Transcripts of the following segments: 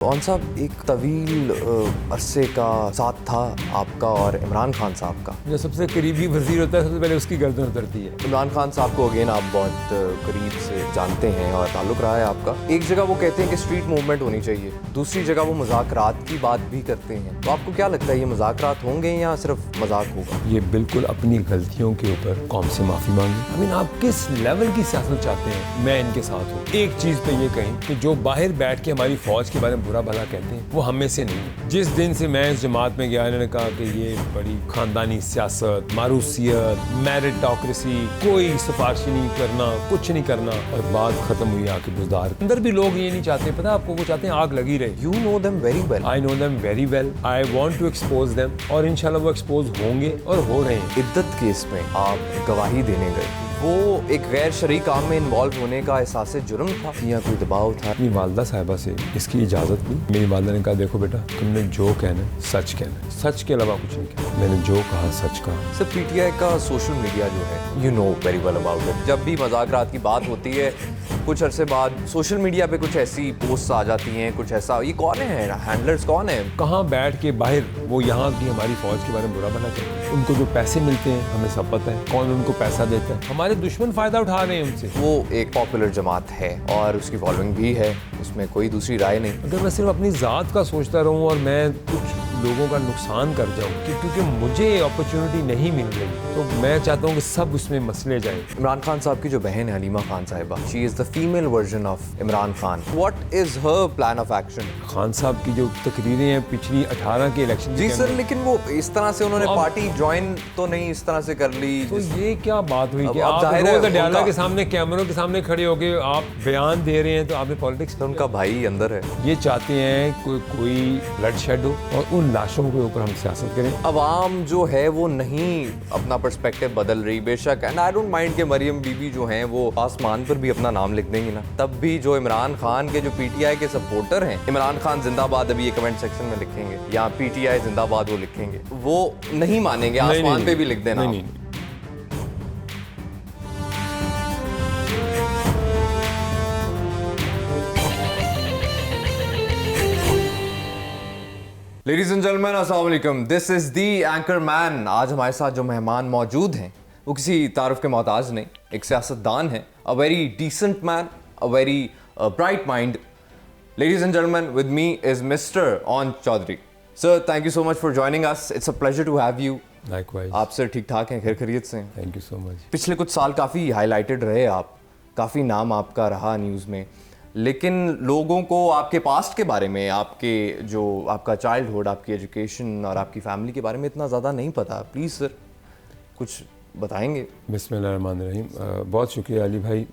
कौन साहब एक तवील अरसे का साथ था आपका और इमरान खान साहब का। जो सबसे करीबी वजीर होता है सबसे पहले उसकी गर्दन उतरती है। इमरान खान साहब को अगेन आप बहुत करीब से जानते हैं और ताल्लुक रहा है आपका। एक जगह वो कहते हैं कि स्ट्रीट मूवमेंट होनी चाहिए, दूसरी जगह वो मुज़ाकरात की बात भी करते हैं। तो आपको क्या लगता है ये मुज़ाकरात होंगे या सिर्फ मजाक होगा? ये बिल्कुल अपनी गलतियों के ऊपर कौम से माफ़ी मांगे। आप किस लेवल की सियासत चाहते हैं, मैं इनके साथ हूँ। एक चीज़ पे ये कहें कि जो बाहर बैठ के हमारी फौज के बारे में बुरा भला कहते हैं वो हमें से नहीं है। जिस दिन से मैं इस जमात में गया, इन्होंने कहा कि ये बड़ी खानदानी सियासत, मारूसियत, मेरिटोक्रेसी, कोई सिफारिश नहीं करना, कुछ नहीं करना, और बात खत्म हुई आके बुजदार। अंदर भी लोग ये नहीं चाहते, पता आपको, वो चाहते हैं आग लगी रहे। You know them very well. I know them very well. I want to expose them, और इंशाल्लाह वो एक्सपोज होंगे और हो रहे हैं। इद्दत केस में आप गवाही देने गए, वो एक गैर शरई काम में इन्वॉल्व होने का एहसास जुर्म था या कोई दबाव था? अपनी वालदा साहिबा से इसकी इजाज़त ली। मेरी वालदा ने कहा, देखो बेटा, तुमने जो कहना है सच कहना है, सच के अलावा कुछ नहीं कहना। मैंने जो कहा सच कहा। सर, पीटीआई का सोशल मीडिया जो है, you know very well about it. जब भी मज़ाकरात की बात होती है, कुछ अरसे बाद सोशल मीडिया पे कुछ ऐसी पोस्ट आ जाती हैं, कुछ ऐसा। ये कौन है हैंडलर्स, कौन है? कहाँ बैठ के बाहर वो यहाँ की हमारी फौज के बारे में बुरा भला कहते हैं। उनको जो पैसे मिलते हैं हमें सब पता है, कौन उनको पैसा देता है। हमारे दुश्मन फ़ायदा उठा रहे हैं उनसे। वो एक पॉपुलर जमात है और उसकी फॉलोइंग भी है, उसमें कोई दूसरी राय नहीं। अगर मैं सिर्फ अपनी ज़ात का सोचता रहूं और मैं कुछ लोगों का नुकसान कर जाऊं क्योंकि मुझे अपॉर्चुनिटी नहीं मिल रही, तो मैं चाहता हूं कि सब उसमें मसले जाएं। इमरान खान साहब की जो बहन है हलीमा खान साहिबा, she is the female version of Imran Khan. What is her plan of action? Khan साहब की जो तकरीरें हैं पिछली 18 के इलेक्शन जी सर, लेकिन वो इस तरह से उन्होंने पार्टी ज्वाइन तो नहीं इस तरह से कर ली। तो ये क्या बात हुई कि अब आप जाहिर है रोज़ अडयाला उनका- के सामने, कैमरों के सामने खड़े होके आप बयान दे रहे हैं, तो आपने पॉलिटिक्स। तो उनका भाई अंदर है। ये चाहते हैं कोई ब्लड शेड हो और उन लाशों के ऊपर हम सियासत करें। अवाम जो है वो नहीं अपना पर्सपेक्टिव बदल रही, बेशक। एंड आई डोंट माइंड कि मरियम बीबी जो हैं वो आसमान पर भी अपना नाम लिख देंगी ना, तब भी जो इमरान खान के जो पीटीआई के सपोर्टर हैं, इमरान खान जिंदाबाद अभी ये कमेंट सेक्शन में लिखेंगे या पीटीआई जिंदाबाद वो लिखेंगे, वो नहीं मानेंगे। आसमान पे भी लिख देना। नहीं। लेडीज एंड जेंटलमैन, अस्सलाम वालेकुम। This is the anchor man. आज हमारे साथ जो मेहमान मौजूद हैं वो किसी तारुफ के मोहताज नहीं, एक सियासतदान है, a very decent man, a very bright mind. Ladies and gentleman, with me is mister Aun Chaudhry. Sir, thank you so much for joining us. It's a pleasure to have you. Likewise. आप सर ठीक ठाक हैं, खैर खैरियत से हैं? Thank you so much. पिछले कुछ साल काफ़ी हाईलाइटेड रहे आप, काफ़ी नाम आपका रहा न्यूज़ में, लेकिन लोगों को आपके पास्ट के बारे में, आपके जो आपका चाइल्डहुड, आपकी एजुकेशन और आपकी फैमिली के बारे में इतना ज़्यादा नहीं पता। प्लीज़ सर कुछ बताएंगे? बिस्मिल्लाहिर्रहमानिर्रहीम। बहुत शुक्रिया अली भाई।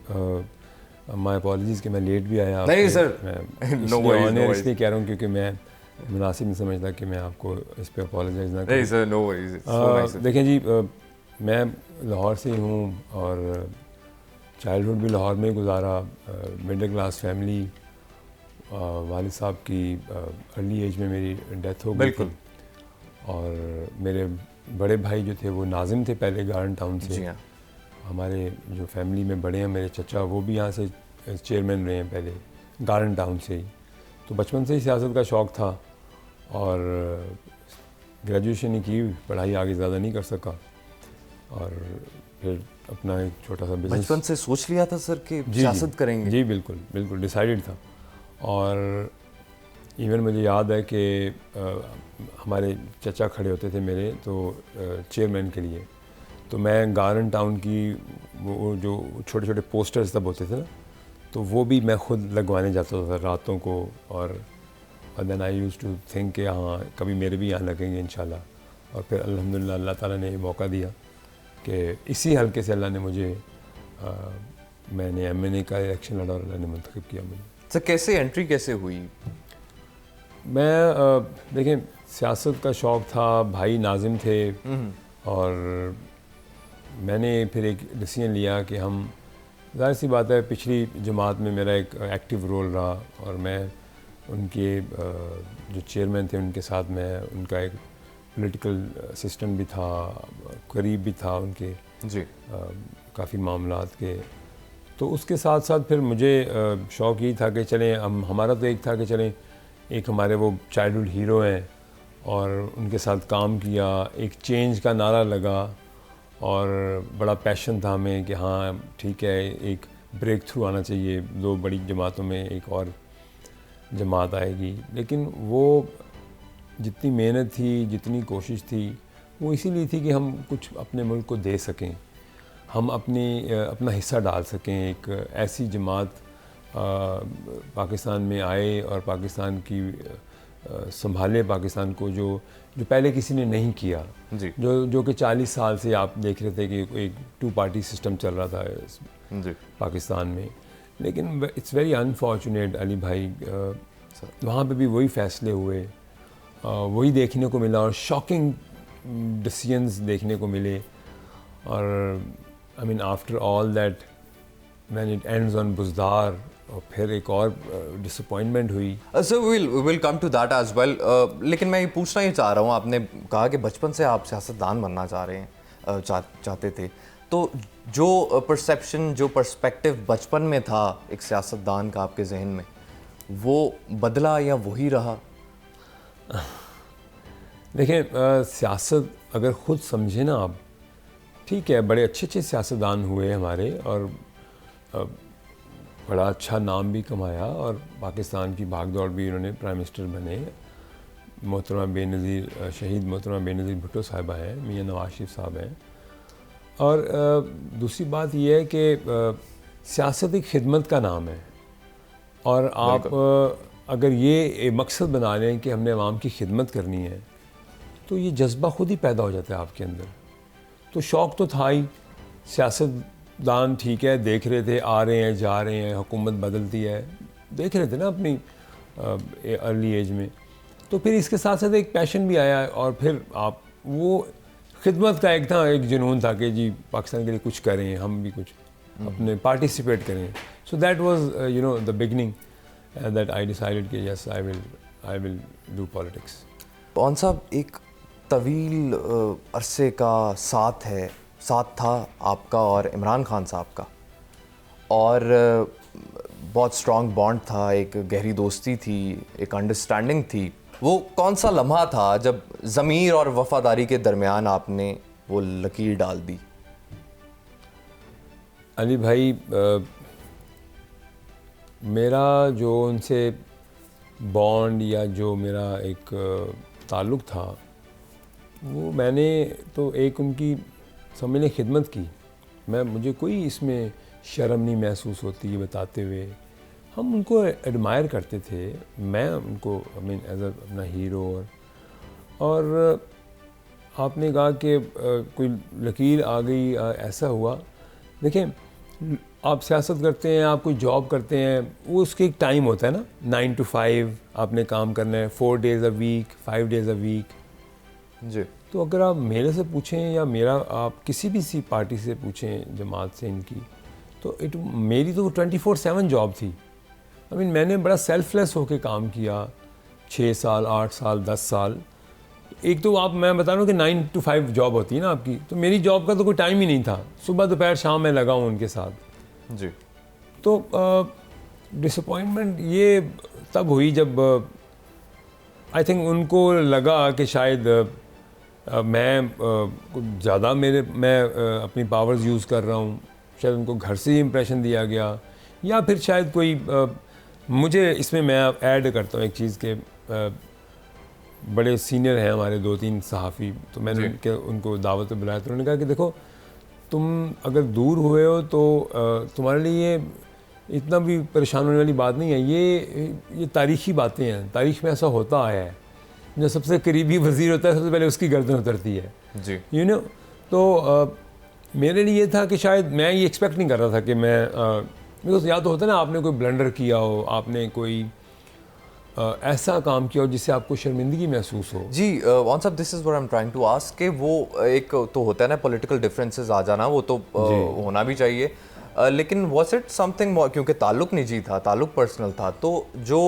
माय अपॉलजीज़ कि मैं लेट भी आया। नहीं सर, नो वरीज। इसलिए कह रहा हूँ क्योंकि मैं मुनासिब नहीं समझता कि मैं आपको इस पे अपॉलोजाइज ना करूं। नहीं सर, नो वरीज। देखें जी, मैं लाहौर से ही हूँ और चाइल्डहुड भी लाहौर में गुजारा। मिडिल क्लास फैमिली, वालिद साहब की अर्ली एज में मेरी डेथ हो गई। बिल्कुल। और मेरे बड़े भाई जो थे वो नाजिम थे पहले गार्डन टाउन से। जी हाँ। हमारे जो फैमिली में बड़े हैं, मेरे चचा, वो भी यहाँ से चेयरमैन रहे हैं पहले गार्डन टाउन से ही। तो बचपन से ही सियासत का शौक़ था और ग्रेजुएशन ही की, पढ़ाई आगे ज़्यादा नहीं कर सका और फिर अपना एक छोटा सा बिजनेस। बचपन से सोच लिया था सर कि सियासत करेंगे? जी बिल्कुल बिल्कुल डिसाइडेड था। और इवन मुझे याद है कि हमारे चचा खड़े होते थे मेरे, तो चेयरमैन के लिए, तो मैं गार्डन टाउन की वो जो छोटे छोटे पोस्टर्स तब होते थे ना, तो वो भी मैं खुद लगवाने जाता था रातों को। और then I use to think कि हाँ कभी मेरे भी यहाँ लगेंगे इंशाल्लाह। और फिर अल्हम्दुलिल्लाह अल्लाह ताला ने ये मौका दिया कि इसी हल्के से अल्लाह ने मुझे मैंने MNA का इलेक्शन लड़ा और अल्लाह ने मुंतखब किया मुझे। सर, कैसे एंट्री कैसे हुई? मैं देखें, सियासत का शौक़ था, भाई नाजिम थे और मैंने फिर एक डिसीजन लिया कि हम, ज़ाहिर सी बात है पिछली जमात में मेरा एक एक्टिव रोल रहा और मैं उनके जो चेयरमैन थे उनके साथ मैं उनका एक पॉलिटिकल असिस्टेंट भी था, करीब भी था उनके जी काफ़ी मामलात के। तो उसके साथ साथ फिर मुझे शौक़ ये था कि चलें, हमारा तो एक था कि चलें एक हमारे वो चाइल्डहुड हीरो हैं और उनके साथ काम किया, एक चेंज का नारा लगा और बड़ा पैशन था हमें कि हाँ ठीक है, एक ब्रेक थ्रू आना चाहिए, 2 बड़ी जमातों में एक और जमात आएगी। लेकिन वो जितनी मेहनत थी, जितनी कोशिश थी, वो इसीलिए थी कि हम कुछ अपने मुल्क को दे सकें, हम अपना हिस्सा डाल सकें। एक ऐसी जमात पाकिस्तान में आए और पाकिस्तान की संभाले पाकिस्तान को जो पहले किसी ने नहीं किया जी जो कि 40 साल से आप देख रहे थे कि एक 2 पार्टी सिस्टम चल रहा था जी पाकिस्तान में। लेकिन इट्स वेरी अनफॉर्चुनेट अली भाई, वहाँ पे भी वही फैसले हुए, वही देखने को मिला और शॉकिंग डिसीजंस देखने को मिले। और I mean after all that when it ends on Buzdar, और फिर एक और डिसअपॉइंटमेंट हुई। So will come to that as well. लेकिन मैं ये पूछना ही चाह रहा हूँ, आपने कहा कि बचपन से आप सियासतदान बनना चाहते थे, तो जो परसेप्शन, जो पर्सपेक्टिव बचपन में था एक सियासतदान का आपके जहन में, वो बदला या वही रहा? देखें, सियासत अगर ख़ुद समझे ना आप, ठीक है, बड़े अच्छे सियासतदान हुए हमारे और बड़ा अच्छा नाम भी कमाया और पाकिस्तान की भागदौड़ भी, उन्होंने प्राइम मिनिस्टर बने। मोहतरमा बेनज़ीर, शहीद मोहतरमा बेनज़ीर भुट्टो साहिबा हैं, मियाँ नवाज शरीफ साहब हैं। और दूसरी बात यह है कि सियासत एक खिदमत का नाम है और आप अगर ये मकसद बना लें कि हमने आवाम की खिदमत करनी है, तो ये जज्बा खुद ही पैदा हो जाता है आपके अंदर। तो शौक़ तो था ही, सियासतदान ठीक है, देख रहे थे, आ रहे हैं जा रहे हैं, हुकूमत बदलती है, देख रहे थे ना अपनी अर्ली एज में। तो फिर इसके साथ साथ एक पैशन भी आया और फिर आप वो खिदमत का एक था, एक जुनून था कि जी पाकिस्तान के लिए कुछ करें, हम भी कुछ अपने पार्टिसिपेट करें। So that was you know the beginning that I decided कि yes I will do politics. Pawan साहब, एक तवील अरसे का साथ था आपका और इमरान खान साहब का, और बहुत स्ट्रॉन्ग बॉन्ड था, एक गहरी दोस्ती थी, एक अंडरस्टैंडिंग थी। वो कौन सा लम्हा था जब ज़मीर और वफादारी के दरमियान आपने वो लकीर डाल दी? अली भाई, मेरा जो उनसे बॉन्ड या जो मेरा एक ताल्लुक़ था, वो मैंने तो एक उनकी समझ लें खिदमत की। मुझे कोई इसमें शर्म नहीं महसूस होती ये बताते हुए। हम उनको एडमायर करते थे, मैं उनको आई मीन एज अपना हीरो। और आपने कहा कि कोई लकीर आ गई, ऐसा हुआ। देखें, आप सियासत करते हैं, आप कोई जॉब करते हैं, वो उसके एक टाइम होता है ना, 9 to 5 आपने काम करना है, 4 days a week, 5 days a week जी। तो अगर आप मेरे से पूछें या आप किसी भी सी पार्टी से पूछें, जमात से इनकी, तो मेरी तो 24/7 जॉब थी। आई मीन मैंने बड़ा सेल्फलेस होके काम किया, 6 साल, 8 साल, 10 साल। एक तो मैं बता रहा हूँ कि 9 to 5 जॉब होती है ना आपकी, तो मेरी जॉब का तो कोई टाइम ही नहीं था। सुबह दोपहर शाम मैं लगा हूँ उनके साथ। जी। तो डिसअपॉइंटमेंट ये तब हुई जब आई थिंक उनको लगा कि शायद मैं कुछ ज़्यादा मैं अपनी पावर्स यूज़ कर रहा हूँ। शायद उनको घर से ही इम्प्रेशन दिया गया, या फिर शायद कोई मुझे इसमें मैं ऐड करता हूँ एक चीज़ के बड़े सीनियर हैं हमारे 2-3 सहाफ़ी, तो मैंने उनको दावत पे बुलाया। तो उन्होंने कहा कि देखो, तुम अगर दूर हुए हो तो तुम्हारे लिए इतना भी परेशान होने वाली बात नहीं है। ये तारीख़ी बातें हैं, तारीख़ में ऐसा होता आया है। जो सबसे करीबी वज़ीर होता है, सबसे पहले उसकी गर्दन उतरती है जी, यू नो। तो मेरे लिए ये था कि शायद मैं ये एक्सपेक्ट नहीं कर रहा था कि बिकॉज या तो होता है ना, आपने कोई ब्लंडर किया हो, आपने कोई ऐसा काम किया हो जिससे आपको शर्मिंदगी महसूस हो। जी। वन sahab, this is what I am trying to ask कि वो एक तो होता है ना पॉलिटिकल डिफरेंसेस आ जाना, वो तो होना भी चाहिए, लेकिन वॉज इट समथिंग, क्योंकि ताल्लुक निजी था, ताल्लुक पर्सनल था, तो जो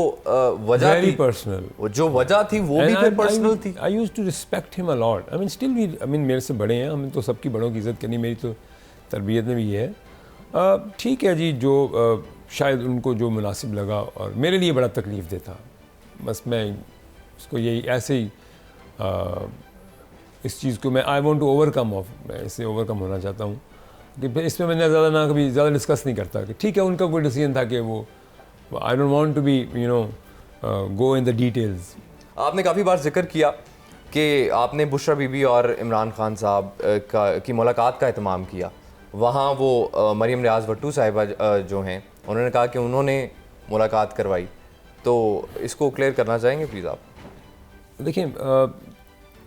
वजह थी पर्सनल, जो वजह थी वो भी फिर पर्सनल थी। I used to respect him a lot. I mean still we, I mean मेरे से बड़े हैं, हमें तो सबकी बड़ों की इज़्ज़त करनी मेरी तो तरबियत में भी है। ठीक है जी, जो शायद उनको जो मुनासिब लगा, और मेरे लिए बड़ा तकलीफ़ देता। बस मैं उसको यही ऐसे ही इस चीज़ को मैं I want to overcome of, मैं इससे ओवरकम होना चाहता हूँ कि फिर इसमें मैंने ज़्यादा ना कभी ज़्यादा डिस्कस नहीं करता कि ठीक है उनका कोई डिसीजन था कि वो I don't want to be go in the details. आपने काफ़ी बार जिक्र किया कि आपने बुशरा बीबी और इमरान खान साहब की मुलाकात का एहतमाम किया। वहाँ वो मरीम रियाज भट्टू साहिबा जो हैं उन्होंने कहा कि उन्होंने मुलाकात करवाई, तो इसको क्लियर करना चाहेंगे प्लीज़ आप? देखिए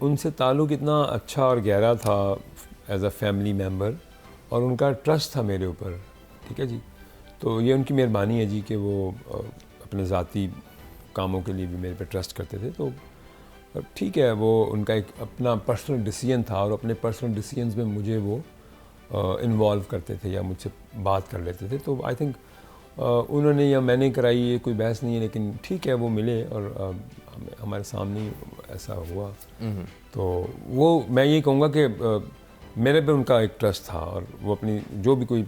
उनसे ताल्लुक़ इतना अच्छा और गहरा था एज अ फैमिली मेम्बर, और उनका ट्रस्ट था मेरे ऊपर, ठीक है जी। तो ये उनकी मेहरबानी है जी कि वो अपने ज़ाती कामों के लिए भी मेरे पे ट्रस्ट करते थे। तो ठीक है, वो उनका एक अपना पर्सनल डिसीजन था और अपने पर्सनल डिसीजंस में मुझे वो इन्वॉल्व करते थे या मुझसे बात कर लेते थे। तो आई थिंक उन्होंने या मैंने कराई, ये कोई बहस नहीं है, लेकिन ठीक है वो मिले और हमारे सामने ही ऐसा हुआ। तो वो मैं ये कहूँगा कि मेरे पे उनका एक ट्रस्ट था और वो अपनी जो भी कोई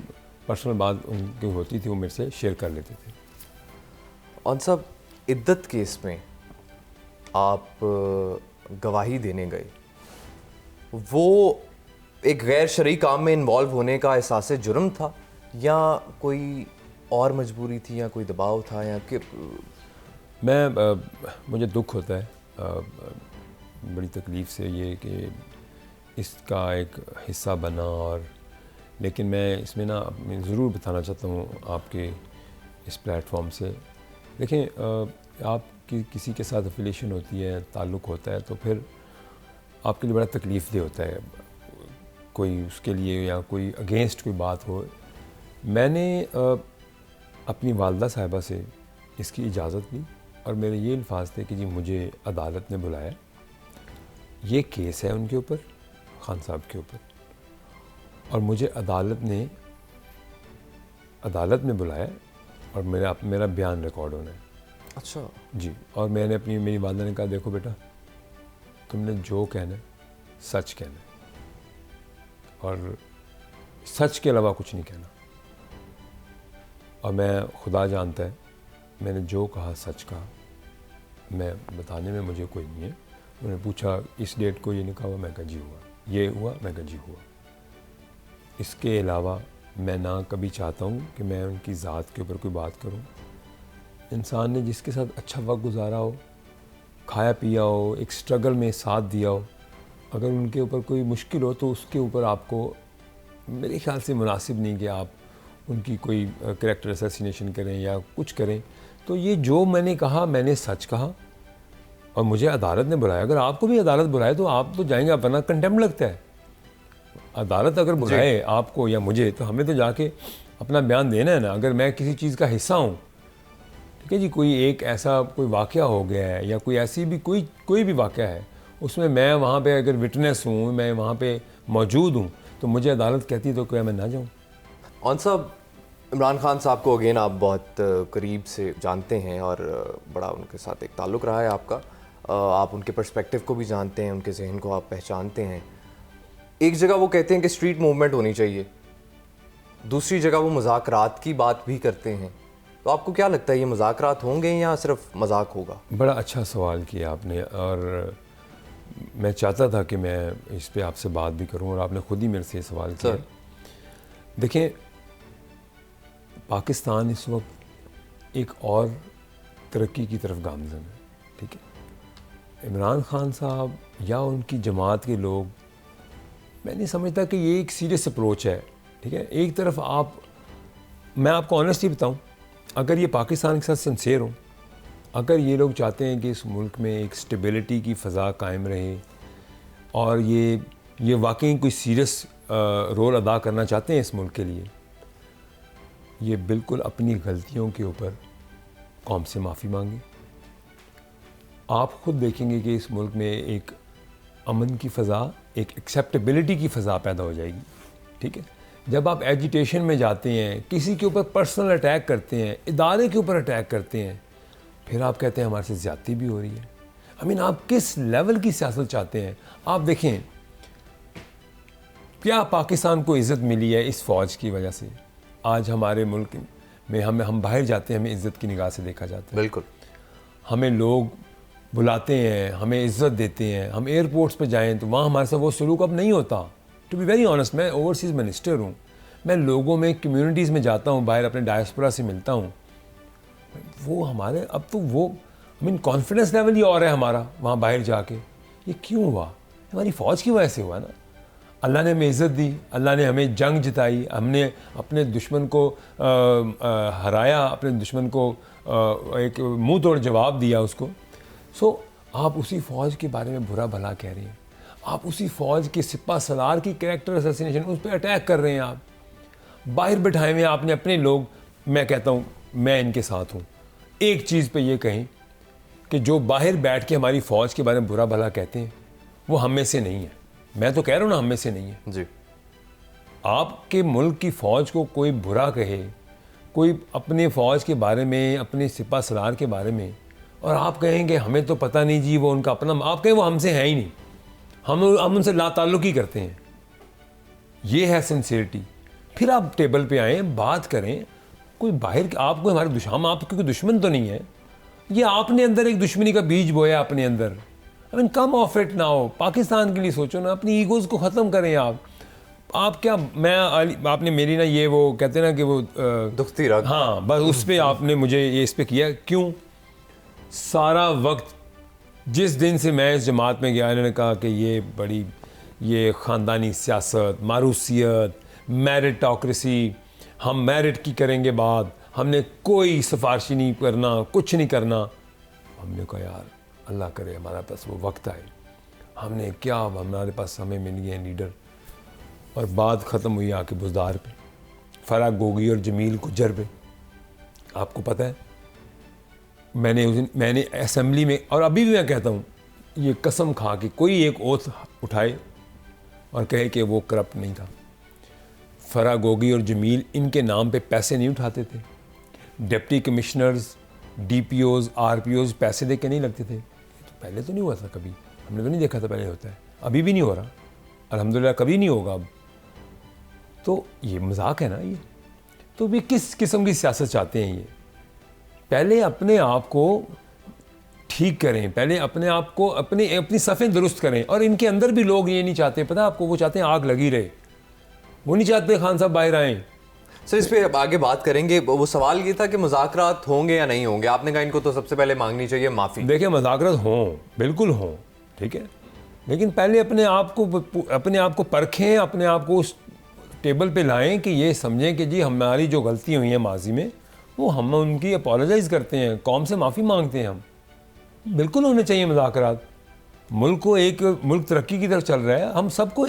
पर्सनल बात उनकी होती थी वो मेरे से शेयर कर लेते थे। और सब इद्दत केस में आप गवाही देने गए, वो एक गैर शरई काम में इन्वॉल्व होने का एहसास जुर्म था या कोई और मजबूरी थी या कोई दबाव था या कि मुझे दुख होता है बड़ी तकलीफ़ से ये कि इसका एक हिस्सा बना, और लेकिन मैं इसमें ना ज़रूर बताना चाहता हूँ आपके इस प्लेटफॉर्म से। देखें आपकी किसी के साथ अफिलिएशन होती है, ताल्लुक़ होता है, तो फिर आपके लिए बड़ा तकलीफ़ दे होता है कोई उसके लिए या कोई अगेंस्ट कोई बात हो। मैंने अपनी वालदा साहिबा से इसकी इजाज़त ली और मेरे ये अल्फाज थे कि जी मुझे अदालत ने बुलाया, ये केस है उनके ऊपर, खान साहब के ऊपर, और मुझे अदालत में बुलाया और मेरा बयान रिकॉर्ड होना है। अच्छा जी। और मैंने मेरी वालदा ने कहा देखो बेटा, तुमने जो कहना है सच कहना है और सच के अलावा कुछ नहीं कहना। और मैं खुदा जानता है मैंने जो कहा सच कहा, मैं बताने में मुझे कोई नहीं है। उन्होंने पूछा इस डेट को ये निकाह हुआ, मैं कहा जी हुआ, ये हुआ, मैं कहा जी हुआ। इसके अलावा मैं ना कभी चाहता हूँ कि मैं उनकी ज़ात के ऊपर कोई बात करूँ। इंसान ने जिसके साथ अच्छा वक्त गुजारा हो, खाया पिया हो, एक स्ट्रगल में साथ दिया हो, अगर उनके ऊपर कोई मुश्किल हो तो उसके ऊपर आपको मेरे ख्याल से मुनासिब नहीं कि आप उनकी कोई कैरेक्टर असैसिनेशन करें या कुछ करें। तो ये जो मैंने कहा मैंने सच कहा और मुझे अदालत ने बुलाया। अगर आपको भी अदालत बुलाए तो आप तो जाएंगे, वरना कंटेम्प्ट लगता है। अदालत अगर बुलाए आपको या मुझे तो हमें तो जाके अपना बयान देना है ना। अगर मैं किसी चीज़ का हिस्सा हूँ, ठीक है जी, कोई एक ऐसा कोई वाक़या हो गया है या कोई ऐसी भी कोई भी वाक़या है, उसमें मैं वहाँ पे अगर विटनेस हूँ, मैं वहाँ पे मौजूद हूँ, तो मुझे अदालत कहती है तो क्या मैं ना जाऊँ? और साहब इमरान खान साहब को अगेन आप बहुत करीब से जानते हैं और बड़ा उनके साथ एक ताल्लुक़ रहा है आपका। आप उनके पर्सपेक्टिव को भी जानते हैं, उनके जहन को आप पहचानते हैं। एक जगह वो कहते हैं कि स्ट्रीट मूवमेंट होनी चाहिए, दूसरी जगह वो मुज़ाकरात की बात भी करते हैं। तो आपको क्या लगता है ये मुज़ाकरात होंगे या सिर्फ मजाक होगा? बड़ा अच्छा सवाल किया आपने, और मैं चाहता था कि मैं इस पे आपसे बात भी करूं और आपने ख़ुद ही मेरे से ये सवाल किया। देखें, पाकिस्तान इस वक्त एक और तरक्की की तरफ गामज़न है, ठीक है। इमरान खान साहब या उनकी जमात के लोग, मैं नहीं समझता कि ये एक सीरियस अप्रोच है, ठीक है। एक तरफ मैं आपको ऑनेस्टली बताऊं, अगर ये पाकिस्तान के साथ सिंसेयर हों, अगर ये लोग चाहते हैं कि इस मुल्क में एक स्टेबिलिटी की फ़ज़ा कायम रहे और ये वाकई कोई सीरियस रोल अदा करना चाहते हैं इस मुल्क के लिए, ये बिल्कुल अपनी गलतियों के ऊपर कौम से माफ़ी मांगे। आप ख़ुद देखेंगे कि इस मुल्क में एक अमन की फ़ज़ा, एक एक्सेप्टेबिलिटी की फ़ज़ा पैदा हो जाएगी, ठीक है। जब आप एजिटेशन में जाते हैं, किसी के ऊपर पर्सनल अटैक करते हैं, इदारे के ऊपर अटैक करते हैं, फिर आप कहते हैं हमारे से ज़्यादती भी हो रही है। आप किस लेवल की सियासत चाहते हैं? आप देखें, क्या पाकिस्तान को इज़्ज़त मिली है इस फ़ौज की वजह से? आज हमारे मुल्क में हम बाहर जाते हैं, हमें इज़्ज़त की निगाह से देखा जाता है। बिल्कुल। हमें लोग बुलाते हैं, हमें इज़्ज़त देते हैं, हम एयरपोर्ट्स पे जाएं तो वहाँ हमारे साथ वो सलूक अब नहीं होता। टू बी वेरी ऑनेस्ट, मैं ओवरसीज़ मिनिस्टर हूँ, मैं लोगों में कम्युनिटीज़ में जाता हूँ, बाहर अपने डायस्पोरा से मिलता हूँ, वो हमारे अब तो वो कॉन्फिडेंस लेवल ही और है हमारा वहाँ बाहर जाके। ये क्यों हुआ? हमारी फ़ौज की वजह से हुआ ना। अल्लाह ने हमें इज़्ज़त दी, अल्लाह ने हमें जंग जिताई, हमने अपने दुश्मन को हराया, अपने दुश्मन को एक मुंह तोड़ जवाब दिया उसको। सो आप उसी फ़ौज के बारे में बुरा भला कह रहे हैं, आप उसी फ़ौज के सिपा सलार की कैरेक्टर असैसिनेशन, उस पर अटैक कर रहे हैं। आप बाहर बैठाए हुए आपने अपने लोग। मैं कहता हूँ मैं इनके साथ हूँ। एक चीज़ पे ये कहें कि जो बाहर बैठ के हमारी फ़ौज के बारे में बुरा भला कहते हैं वो हम में से नहीं है। मैं तो कह रहा हूँ ना, हम में से नहीं है जी। आपके मुल्क की फ़ौज को कोई बुरा कहे, कोई अपने फ़ौज के बारे में, अपने सिपा सलार के बारे में, और आप कहेंगे हमें तो पता नहीं जी वो उनका अपना, आप कहें वो हमसे है ही नहीं, हम उनसे लाताल्लुक ही करते हैं। ये है सिंसियरिटी। फिर आप टेबल पे आएँ, बात करें। कोई बाहर आपको हमारे हम आपके कोई दुश्मन तो नहीं है, ये आपने अंदर एक दुश्मनी का बीज बोया अपने अंदर। I mean come of it now. Pakistan के लिए सोचो ना, अपनी ईगोज़ को ख़त्म करें। आप क्या, मैं आपने मेरी ना ये वो कहते हैं ना कि वो दुखती रग, हाँ बस उस पर आपने मुझे ये इस पे किया। क्यों? सारा वक्त जिस दिन से मैं इस जमात में गया, इन्होंने कहा कि ये ख़ानदानी सियासत, मारूसियत, मेरिटोक्रेसी, हम मेरिट की करेंगे बात, हमने कोई सिफारिशी नहीं करना, कुछ नहीं करना। हमने कहा यार अल्लाह करे हमारे पास वो वक्त आए, हमने क्या, हमारे पास हमें मिल गए लीडर। और बात ख़त्म हुई आके बुज़दार पे, फ़राह गोगी और जमील गुज्जर पे। आपको पता है मैंने असेंबली में, और अभी भी मैं कहता हूँ, ये कसम खा के कोई एक ओथ उठाए और कहे कि वो करप्ट नहीं था। फ़राह गोगी और जमील इनके नाम पे पैसे नहीं उठाते थे। डिप्टी कमिश्नर्स, DPOs, RPOs पैसे दे के नहीं लगते थे। तो पहले तो नहीं हुआ था कभी, हमने तो नहीं देखा था पहले होता है, अभी भी नहीं हो रहा, अल्हम्दुलिल्लाह कभी नहीं होगा अब। तो ये मजाक है ना ये। तो भी किस किस्म की सियासत चाहते हैं ये? पहले अपने आप को ठीक करें, पहले अपने आप को अपनी सफ़ें दुरुस्त करें। और इनके अंदर भी लोग ये नहीं चाहते, पता है आपको, वो चाहते हैं आग लगी रहे, वो नहीं चाहते खान साहब बाहर आएँ। सर इस पर आगे बात करेंगे। वो सवाल ये था कि मुज़ाकरात होंगे या नहीं होंगे। आपने कहा इनको तो सबसे पहले मांगनी चाहिए माफ़ी। देखिए मुज़ाकरात हों, बिल्कुल हों, ठीक है, लेकिन पहले अपने आप को परखें, अपने आप को उस टेबल पे लाएं कि ये समझें कि जी हमारी जो गलती हुई है माजी में, वो हम उनकी अपोलोजाइज़ करते हैं, कौम से माफ़ी मांगते हैं हम। बिल्कुल होने चाहिए मुज़ाकरात। मुल्क तरक्की की तरफ चल रहा है, हम सबको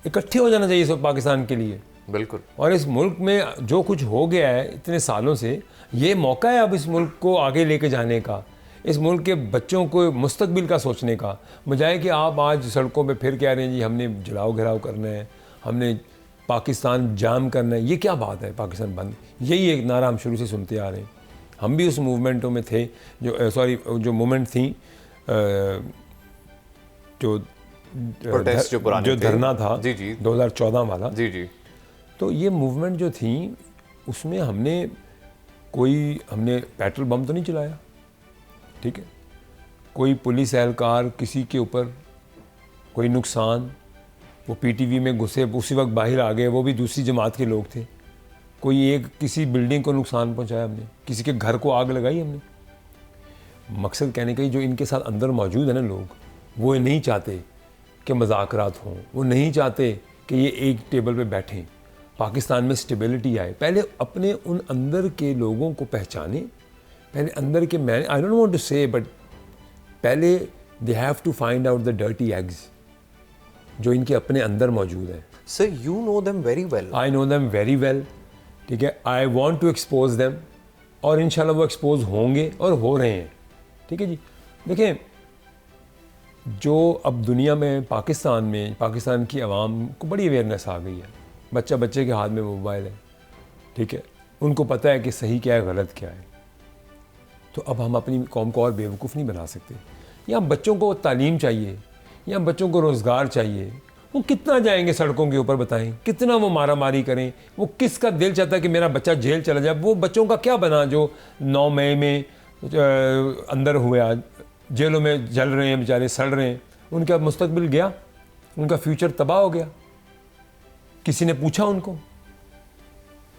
इकट्ठे हो जाना चाहिए सब पाकिस्तान के लिए। बिल्कुल। और इस मुल्क में जो कुछ हो गया है इतने सालों से, ये मौका है अब इस मुल्क को आगे लेके जाने का, इस मुल्क के बच्चों को मुस्तकबिल का सोचने का, बजाय कि आप आज सड़कों पे फिर कह रहे हैं जी हमने जलाओ घिराव करना है, हमने पाकिस्तान जाम करना है। ये क्या बात है, पाकिस्तान बंद? यही एक नारा हम शुरू से सुनते आ रहे हैं। हम भी उस मूवमेंटों में थे जो मूवमेंट थी, जो धरना था जी जी 2014 वाला। जी जी। तो ये मूवमेंट जो थी उसमें हमने पेट्रोल बम तो नहीं चलाया, ठीक है, कोई पुलिस एहलकार किसी के ऊपर कोई नुकसान, वो PTV में घुसे उसी वक्त बाहर आ गए, वो भी दूसरी जमात के लोग थे, कोई किसी बिल्डिंग को नुकसान पहुंचाया हमने, किसी के घर को आग लगाई हमने। मकसद कहने का जो इनके साथ अंदर मौजूद है ना लोग, वो नहीं चाहते कि मज़ाकरात हों, वो नहीं चाहते कि ये एक टेबल पे बैठें, पाकिस्तान में स्टेबिलिटी आए। पहले अपने उन अंदर के लोगों को पहचाने, पहले अंदर के, मैं I don't want to say, but पहले they have to find out the dirty eggs जो इनके अपने अंदर मौजूद है। Sir you know them very well. I know them very well, ठीक है। I want to expose them, और इंशाल्लाह वो एक्सपोज होंगे और हो रहे हैं, ठीक है जी। देखें, जो अब दुनिया में पाकिस्तान की आवाम को बड़ी अवेयरनेस आ गई है। बच्चे के हाथ में मोबाइल है, ठीक है, उनको पता है कि सही क्या है गलत क्या है। तो अब हम अपनी कौम को और बेवकूफ़ नहीं बना सकते। या बच्चों को तालीम चाहिए, या बच्चों को रोज़गार चाहिए, वो कितना जाएंगे सड़कों के ऊपर, बताएं, कितना वो मारा मारी करें। वो किसका दिल चाहता है कि मेरा बच्चा जेल चला जाए? वो बच्चों का क्या बना जो 9 मई में अंदर हुए, आज जेलों में जल रहे हैं बेचारे, सड़ रहे हैं, उनका मुस्तकबिल गया, उनका फ्यूचर तबाह हो गया। किसी ने पूछा उनको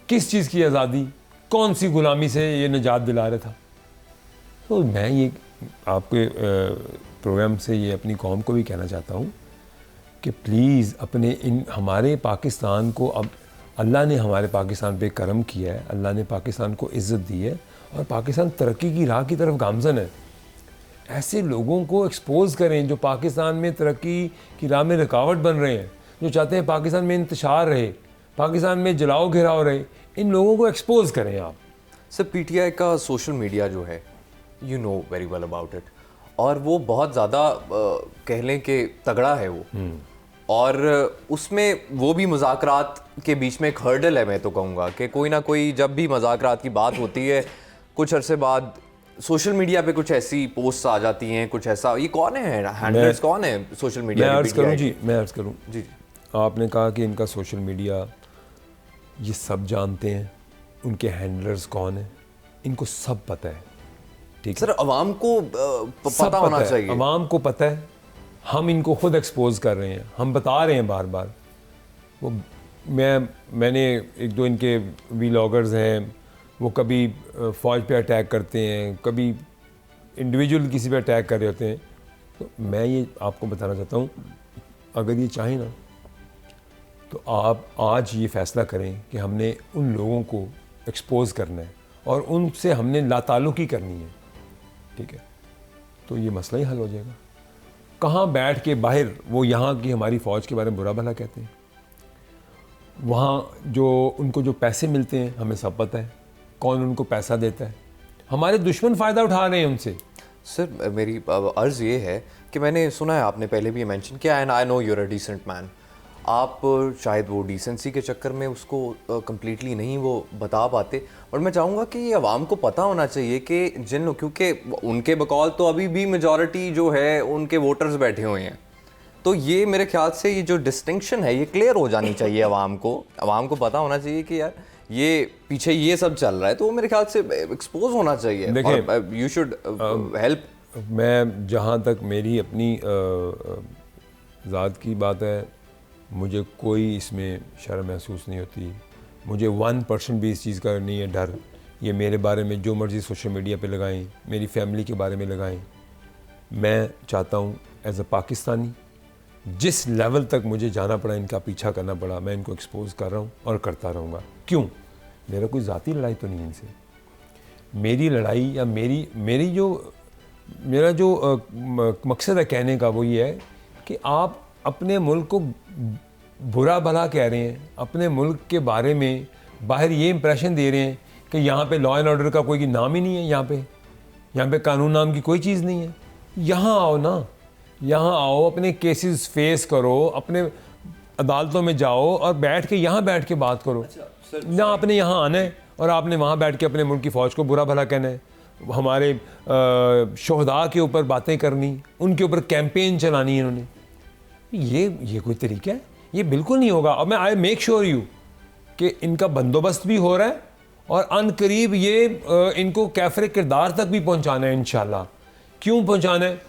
किस चीज़ की आज़ादी, कौन सी गुलामी से ये निजात दिला रहा था? तो मैं ये आपके प्रोग्राम से ये अपनी कौम को भी कहना चाहता हूँ कि प्लीज़ अपने इन हमारे पाकिस्तान को, अब अल्लाह ने हमारे पाकिस्तान पे करम किया है, अल्लाह ने पाकिस्तान को इज़्ज़त दी है और पाकिस्तान तरक्की की राह की तरफ गामज़न है। ऐसे लोगों को एक्सपोज़ करें जो पाकिस्तान में तरक्की की राह में रुकावट बन रहे हैं, जो चाहते हैं पाकिस्तान में इंतशार रहे, पाकिस्तान में जलाओ घिराव रहे, इन लोगों को एक्सपोज़ करें आप। सर पीटीआई का सोशल मीडिया जो है, you know very well about it, और वो बहुत ज़्यादा कह लें कि तगड़ा है वो, और उसमें वो भी मुज़ाकरात के बीच में एक हर्डल है। मैं तो कहूँगा कि कोई ना कोई जब भी मुज़ाकरात की बात होती है, कुछ अरसे बाद सोशल मीडिया पे कुछ ऐसी पोस्ट आ जाती हैं, कुछ ऐसा। ये कौन है हैंडलर्स, कौन है सोशल मीडिया? मैं अर्ज़ करूँ जी, मैं अर्ज़ करूँ जी। आपने कहा कि इनका सोशल मीडिया ये सब जानते हैं, उनके हैंडलर्स कौन हैं, इनको सब पता है। ठीक है सर, अवाम को पता होना चाहिए। अवाम को पता है, हम इनको खुद एक्सपोज कर रहे हैं, हम बता रहे हैं बार बार। वो मैंने एक दो इनके व्लॉगर्स हैं, वो कभी फ़ौज पे अटैक करते हैं, कभी इंडिविजुअल किसी पे अटैक कर रहे होते हैं। तो मैं ये आपको बताना चाहता हूँ, अगर ये चाहें ना तो आप आज ये फ़ैसला करें कि हमने उन लोगों को एक्सपोज़ करना है और उनसे हमने लाताल्लुकी करनी है। ठीक है, तो ये मसला ही हल हो जाएगा। कहाँ बैठ के बाहर वो यहाँ की हमारी फ़ौज के बारे में बुरा भला कहते हैं, वहाँ जो उनको जो पैसे मिलते हैं हमें सब पता है, कौन उनको पैसा देता है। हमारे दुश्मन फ़ायदा उठा रहे हैं उनसे। सर मेरी अर्ज़ ये है कि मैंने सुना है, आपने पहले भी मेंशन किया, and I know you're a decent man. आप शायद वो डिसेंसी के चक्कर में उसको कम्प्लीटली नहीं वो बता पाते, और मैं चाहूँगा कि ये अवाम को पता होना चाहिए कि जिन लोग, क्योंकि उनके बकौल तो अभी भी मेजॉरिटी जो है उनके वोटर्स बैठे हुए हैं, तो ये मेरे ख्याल से ये जो डिस्टिंक्शन है ये क्लियर हो जानी चाहिए अवाम को पता होना चाहिए कि यार ये पीछे ये सब चल रहा है, तो मेरे ख्याल से एक्सपोज होना चाहिए। देखिए, यू शुड हेल्प। मैं जहाँ तक मेरी अपनी ज़ात की बात है, मुझे कोई इसमें शर्म महसूस नहीं होती। मुझे 1% भी इस चीज़ का नहीं है डर। ये मेरे बारे में जो मर्ज़ी सोशल मीडिया पे लगाएं, मेरी फैमिली के बारे में लगाएं। मैं चाहता हूँ एज अ पाकिस्तानी, जिस लेवल तक मुझे जाना पड़ा, इनका पीछा करना पड़ा, मैं इनको एक्सपोज कर रहा हूँ और करता रहूँगा। क्यों? मेरा कोई ज़ाती लड़ाई तो नहीं है इनसे। मेरी लड़ाई या मेरा जो मकसद है कहने का, वो ये है कि आप अपने मुल्क को बुरा भला कह रहे हैं, अपने मुल्क के बारे में बाहर ये इंप्रेशन दे रहे हैं कि यहाँ पे लॉ एंड ऑर्डर का कोई नाम ही नहीं है, यहाँ पे कानून नाम की कोई चीज़ नहीं है। यहाँ आओ ना, यहाँ आओ, अपने केसेस फेस करो, अपने अदालतों में जाओ और बैठ के बात करो। ना आपने यहाँ आना है और आपने वहाँ बैठ के अपने मुल्क की फ़ौज को बुरा भला कहना है, हमारे शोहदा के ऊपर बातें करनी, उनके ऊपर कैंपेन चलानी है इन्होंने। ये कोई तरीका है? ये बिल्कुल नहीं होगा। और मैं आई मेक श्योर यू कि इनका बंदोबस्त भी हो रहा है और अनकरीब ये इनको कैफरे किरदार तक भी पहुंचाना है इंशाल्लाह। क्यों पहुंचाना है?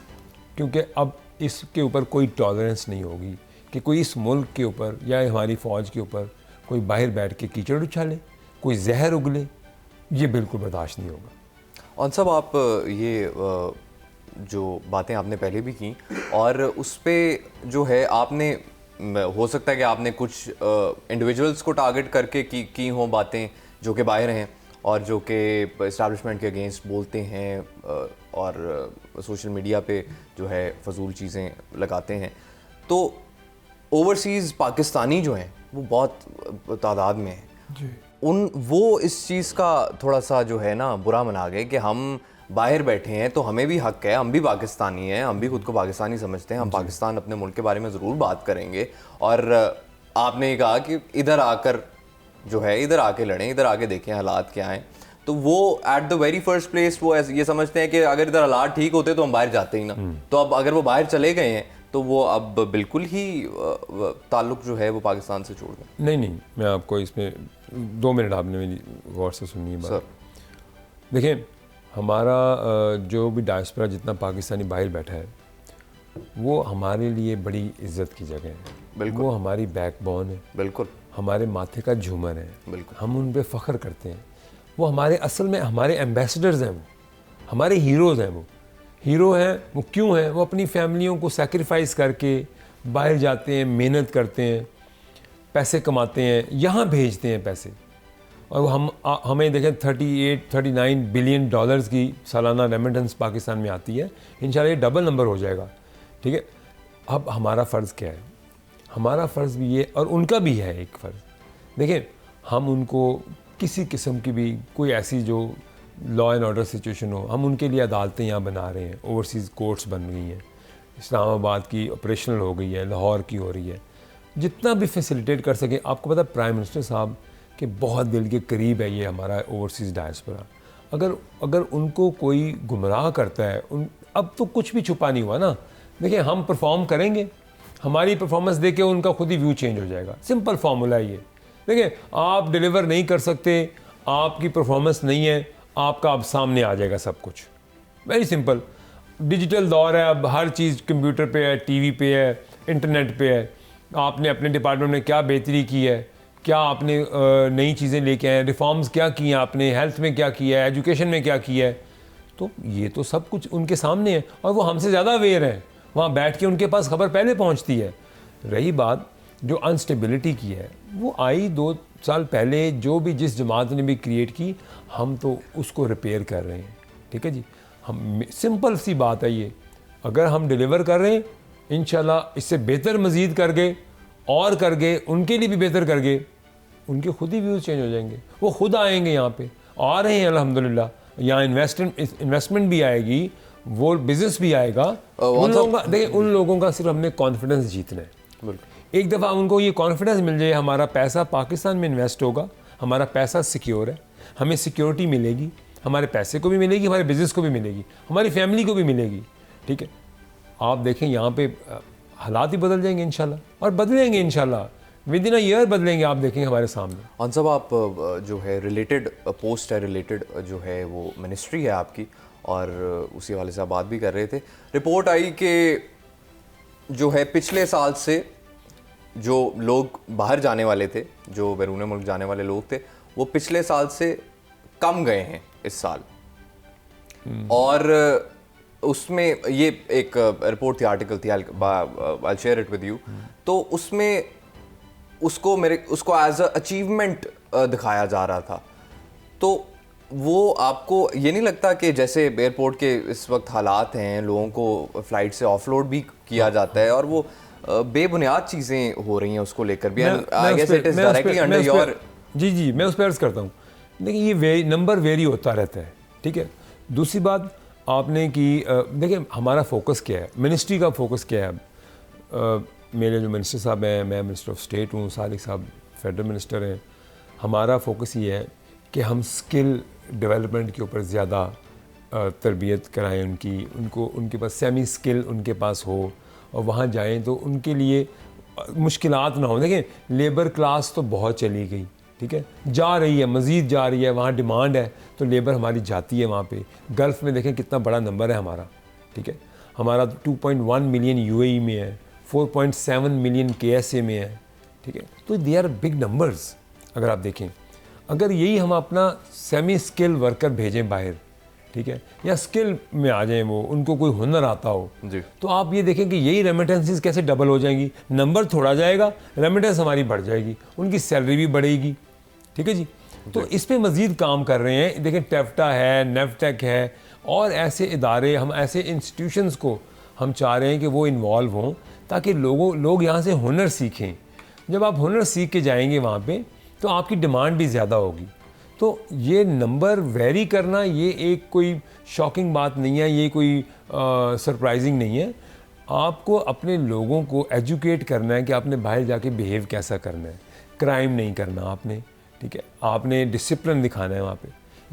क्योंकि अब इसके ऊपर कोई टॉलरेंस नहीं होगी कि कोई इस मुल्क के ऊपर या हमारी फ़ौज के ऊपर कोई बाहर बैठ के कीचड़ उछाले, कोई जहर उगले। ये बिल्कुल बर्दाश्त नहीं होगा। और सब आप ये जो बातें आपने पहले भी की, और उस पर जो है आपने, हो सकता है कि आपने कुछ इंडिविजुअल्स को टारगेट करके की हों बातें जो कि बाहर हैं और जो कि इस्टेब्लिशमेंट के अगेंस्ट बोलते हैं और सोशल मीडिया पे जो है फजूल चीज़ें लगाते हैं। तो ओवरसीज़ पाकिस्तानी जो हैं वो बहुत तादाद में हैं, वो इस चीज़ का थोड़ा सा जो है ना बुरा मना गए कि हम बाहर बैठे हैं तो हमें भी हक है, हम भी पाकिस्तानी हैं, हम भी खुद को पाकिस्तानी समझते हैं, हम पाकिस्तान अपने मुल्क के बारे में ज़रूर बात करेंगे। और आपने ये कहा कि इधर आकर जो है, इधर आके लड़ें, इधर आके देखें हालात क्या हैं। तो वो at the very first place वो ये समझते हैं कि अगर इधर हालात ठीक होते तो हम बाहर जाते ही ना। तो अब अगर वो बाहर चले गए हैं तो वो अब बिल्कुल ही ताल्लुक़ जो है वो पाकिस्तान से छोड़ दें। नहीं, मैं आपको इसमें 2 मिनट आपने मेरी गौर से सुनी बात। सर देखें, हमारा जो भी डायस्पोरा जितना पाकिस्तानी बाहर बैठा है वो हमारे लिए बड़ी इज्जत की जगह है। बिल्कुल। वो हमारी बैकबोन है, बिल्कुल, हमारे माथे का झूमर है। बिल्कुल। हम उन पे फ़ख्र करते हैं। वो हमारे असल में हमारे एम्बेसडर्स हैं, वो हमारे हीरोज़ हैं। वो हीरो हैं, वो क्यों हैं? वो अपनी फैमिलियों को सैक्रिफाइस करके बाहर जाते हैं, मेहनत करते हैं, पैसे कमाते हैं, यहाँ भेजते हैं पैसे। और हमें देखें 38-39 बिलियन डॉलर्स की सालाना रेमिटेंस पाकिस्तान में आती है। इंशाल्लाह ये डबल नंबर हो जाएगा, ठीक है। अब हमारा फ़र्ज़ क्या है? हमारा फ़र्ज़ भी ये और उनका भी है एक फ़र्ज़। देखें, हम उनको किसी किस्म की भी कोई ऐसी जो लॉ एंड ऑर्डर सिचुएशन हो, हम उनके लिए अदालतें यहाँ बना रहे हैं, ओवरसीज़ कोर्ट्स बन गई हैं, इस्लामाबाद की ऑपरेशनल हो गई है, लाहौर की हो रही है, जितना भी फैसिलिटेट कर सकें। आपको पता है प्राइम मिनिस्टर साहब के बहुत दिल के करीब है ये हमारा ओवरसीज़ डायस्पोरा। अगर उनको कोई गुमराह करता है, अब तो कुछ भी छुपा नहीं हुआ ना। देखिए, हम परफॉर्म करेंगे, हमारी परफॉर्मेंस देख के उनका खुद ही व्यू चेंज हो जाएगा। सिंपल फार्मूला है ये। देखिए, आप डिलीवर नहीं कर सकते, आपकी परफॉर्मेंस नहीं है, आपका अब सामने आ जाएगा सब कुछ। Very simple. डिजिटल दौर है, अब हर चीज़ कंप्यूटर पे है, टीवी पे है, इंटरनेट पे है। आपने अपने डिपार्टमेंट में क्या बेहतरी की है, क्या आपने नई चीज़ें लेके आए, रिफॉर्म्स क्या किए हैं आपने, हेल्थ में क्या किया है, एजुकेशन में क्या किया है, तो ये तो सब कुछ उनके सामने है और वो हमसे ज़्यादा अवेयर हैं। वहाँ बैठ के उनके पास खबर पहले पहुँचती है। रही बात जो अनस्टेबिलिटी की है, वो आई 2 साल पहले, जो भी जिस जमात ने भी क्रिएट की, हम तो उसको रिपेयर कर रहे हैं, ठीक है जी। हम सिंपल सी बात है ये, अगर हम डिलीवर कर रहे हैं, इंशाल्लाह इससे बेहतर मज़ीद करके और करके उनके लिए भी बेहतर करके, उनके खुद ही व्यूज़ चेंज हो जाएंगे। वो खुद आएंगे यहाँ पे, आ रहे हैं अल्हम्दुलिल्लाह। यहाँ इन्वेस्टमेंट भी आएगी, वो बिजनेस भी आएगा। उन लोगों का देखिए, उन लोगों का सिर्फ हमने कॉन्फिडेंस जीतना है। एक दफ़ा उनको ये कॉन्फिडेंस मिल जाए, हमारा पैसा पाकिस्तान में इन्वेस्ट होगा, हमारा पैसा सिक्योर है, हमें सिक्योरिटी मिलेगी, हमारे पैसे को भी मिलेगी, हमारे बिज़नेस को भी मिलेगी, हमारी फैमिली को भी मिलेगी, ठीक है। आप देखें यहाँ पे हालात ही बदल जाएंगे इंशाल्लाह, और बदलेंगे इंशाल्लाह, विद इन अ ईयर बदलेंगे। आप देखेंगे हमारे सामने। और सब आप जो है रिलेटेड पोस्ट है, रिलेटेड जो है वो मिनिस्ट्री है आपकी, और उसी वाले से आप बात भी कर रहे थे। रिपोर्ट आई कि जो है पिछले साल से जो लोग बाहर जाने वाले थे, जो बैरून मुल्क जाने वाले लोग थे, वो पिछले साल से कम गए हैं इस साल। और उसमें ये एक रिपोर्ट थी, आर्टिकल थी, I share it with you. तो उसमें उसको एज अ अचीवमेंट दिखाया जा रहा था। तो वो आपको ये नहीं लगता कि जैसे एयरपोर्ट के इस वक्त हालात हैं, लोगों को फ़्लाइट से ऑफलोड भी किया जाता है और वो बेबुनियाद चीज़ें हो रही हैं उसको लेकर भी, I guess it is directly under your. जी, मैं उस पर अर्ज़ करता हूँ। देखिए, ये नंबर वेरी होता रहता है, ठीक है। दूसरी बात आपने की, देखिए हमारा फोकस क्या है, मिनिस्ट्री का फोकस क्या है। मेरे जो मिनिस्टर साहब हैं, मैं मिनिस्टर ऑफ स्टेट हूँ, सालिक साहब फेडरल मिनिस्टर हैं। हमारा फोकस ये है कि हम स्किल डेवलपमेंट के ऊपर ज़्यादा तरबियत कराएं उनके पास सेमी स्किल उनके पास हो, और वहाँ जाएं तो उनके लिए मुश्किलात ना हो। देखें, लेबर क्लास तो बहुत चली गई, ठीक है, जा रही है, मज़ीद जा रही है, वहाँ डिमांड है तो लेबर हमारी जाती है वहाँ पे। गल्फ़ में देखें कितना बड़ा नंबर है हमारा, ठीक है। हमारा 2.1 मिलियन यूएई में है, 4.7 मिलियन KSA में है, ठीक है। तो दे आर बिग नंबर्स। अगर आप देखें, अगर यही हम अपना सेमी स्किल वर्कर भेजें बाहर, ठीक है, या स्किल में आ जाएं, वो उनको कोई हुनर आता हो जी, तो आप ये देखें कि यही रेमिटेंसेस कैसे डबल हो जाएंगी। नंबर थोड़ा जाएगा, रेमिटेंस हमारी बढ़ जाएगी, उनकी सैलरी भी बढ़ेगी, ठीक है जी। तो इस पे मज़ीद काम कर रहे हैं। देखें, टेफ्टा है, नेफ्टेक है, और ऐसे इदारे, हम ऐसे इंस्टीट्यूशंस को हम चाह रहे हैं कि वो इन्वॉल्व हों, ताकि लोग यहाँ से हुनर सीखें। जब आप हुनर सीख के जाएंगे वहाँ पे, तो आपकी डिमांड भी ज़्यादा होगी। तो ये नंबर वेरी करना, ये एक कोई शॉकिंग बात नहीं है, ये कोई सरप्राइजिंग नहीं है। आपको अपने लोगों को एजुकेट करना है कि आपने बाहर जाके बिहेव कैसा करना है, क्राइम नहीं करना आपने, ठीक है, आपने डिसिप्लिन दिखाना है वहाँ पे।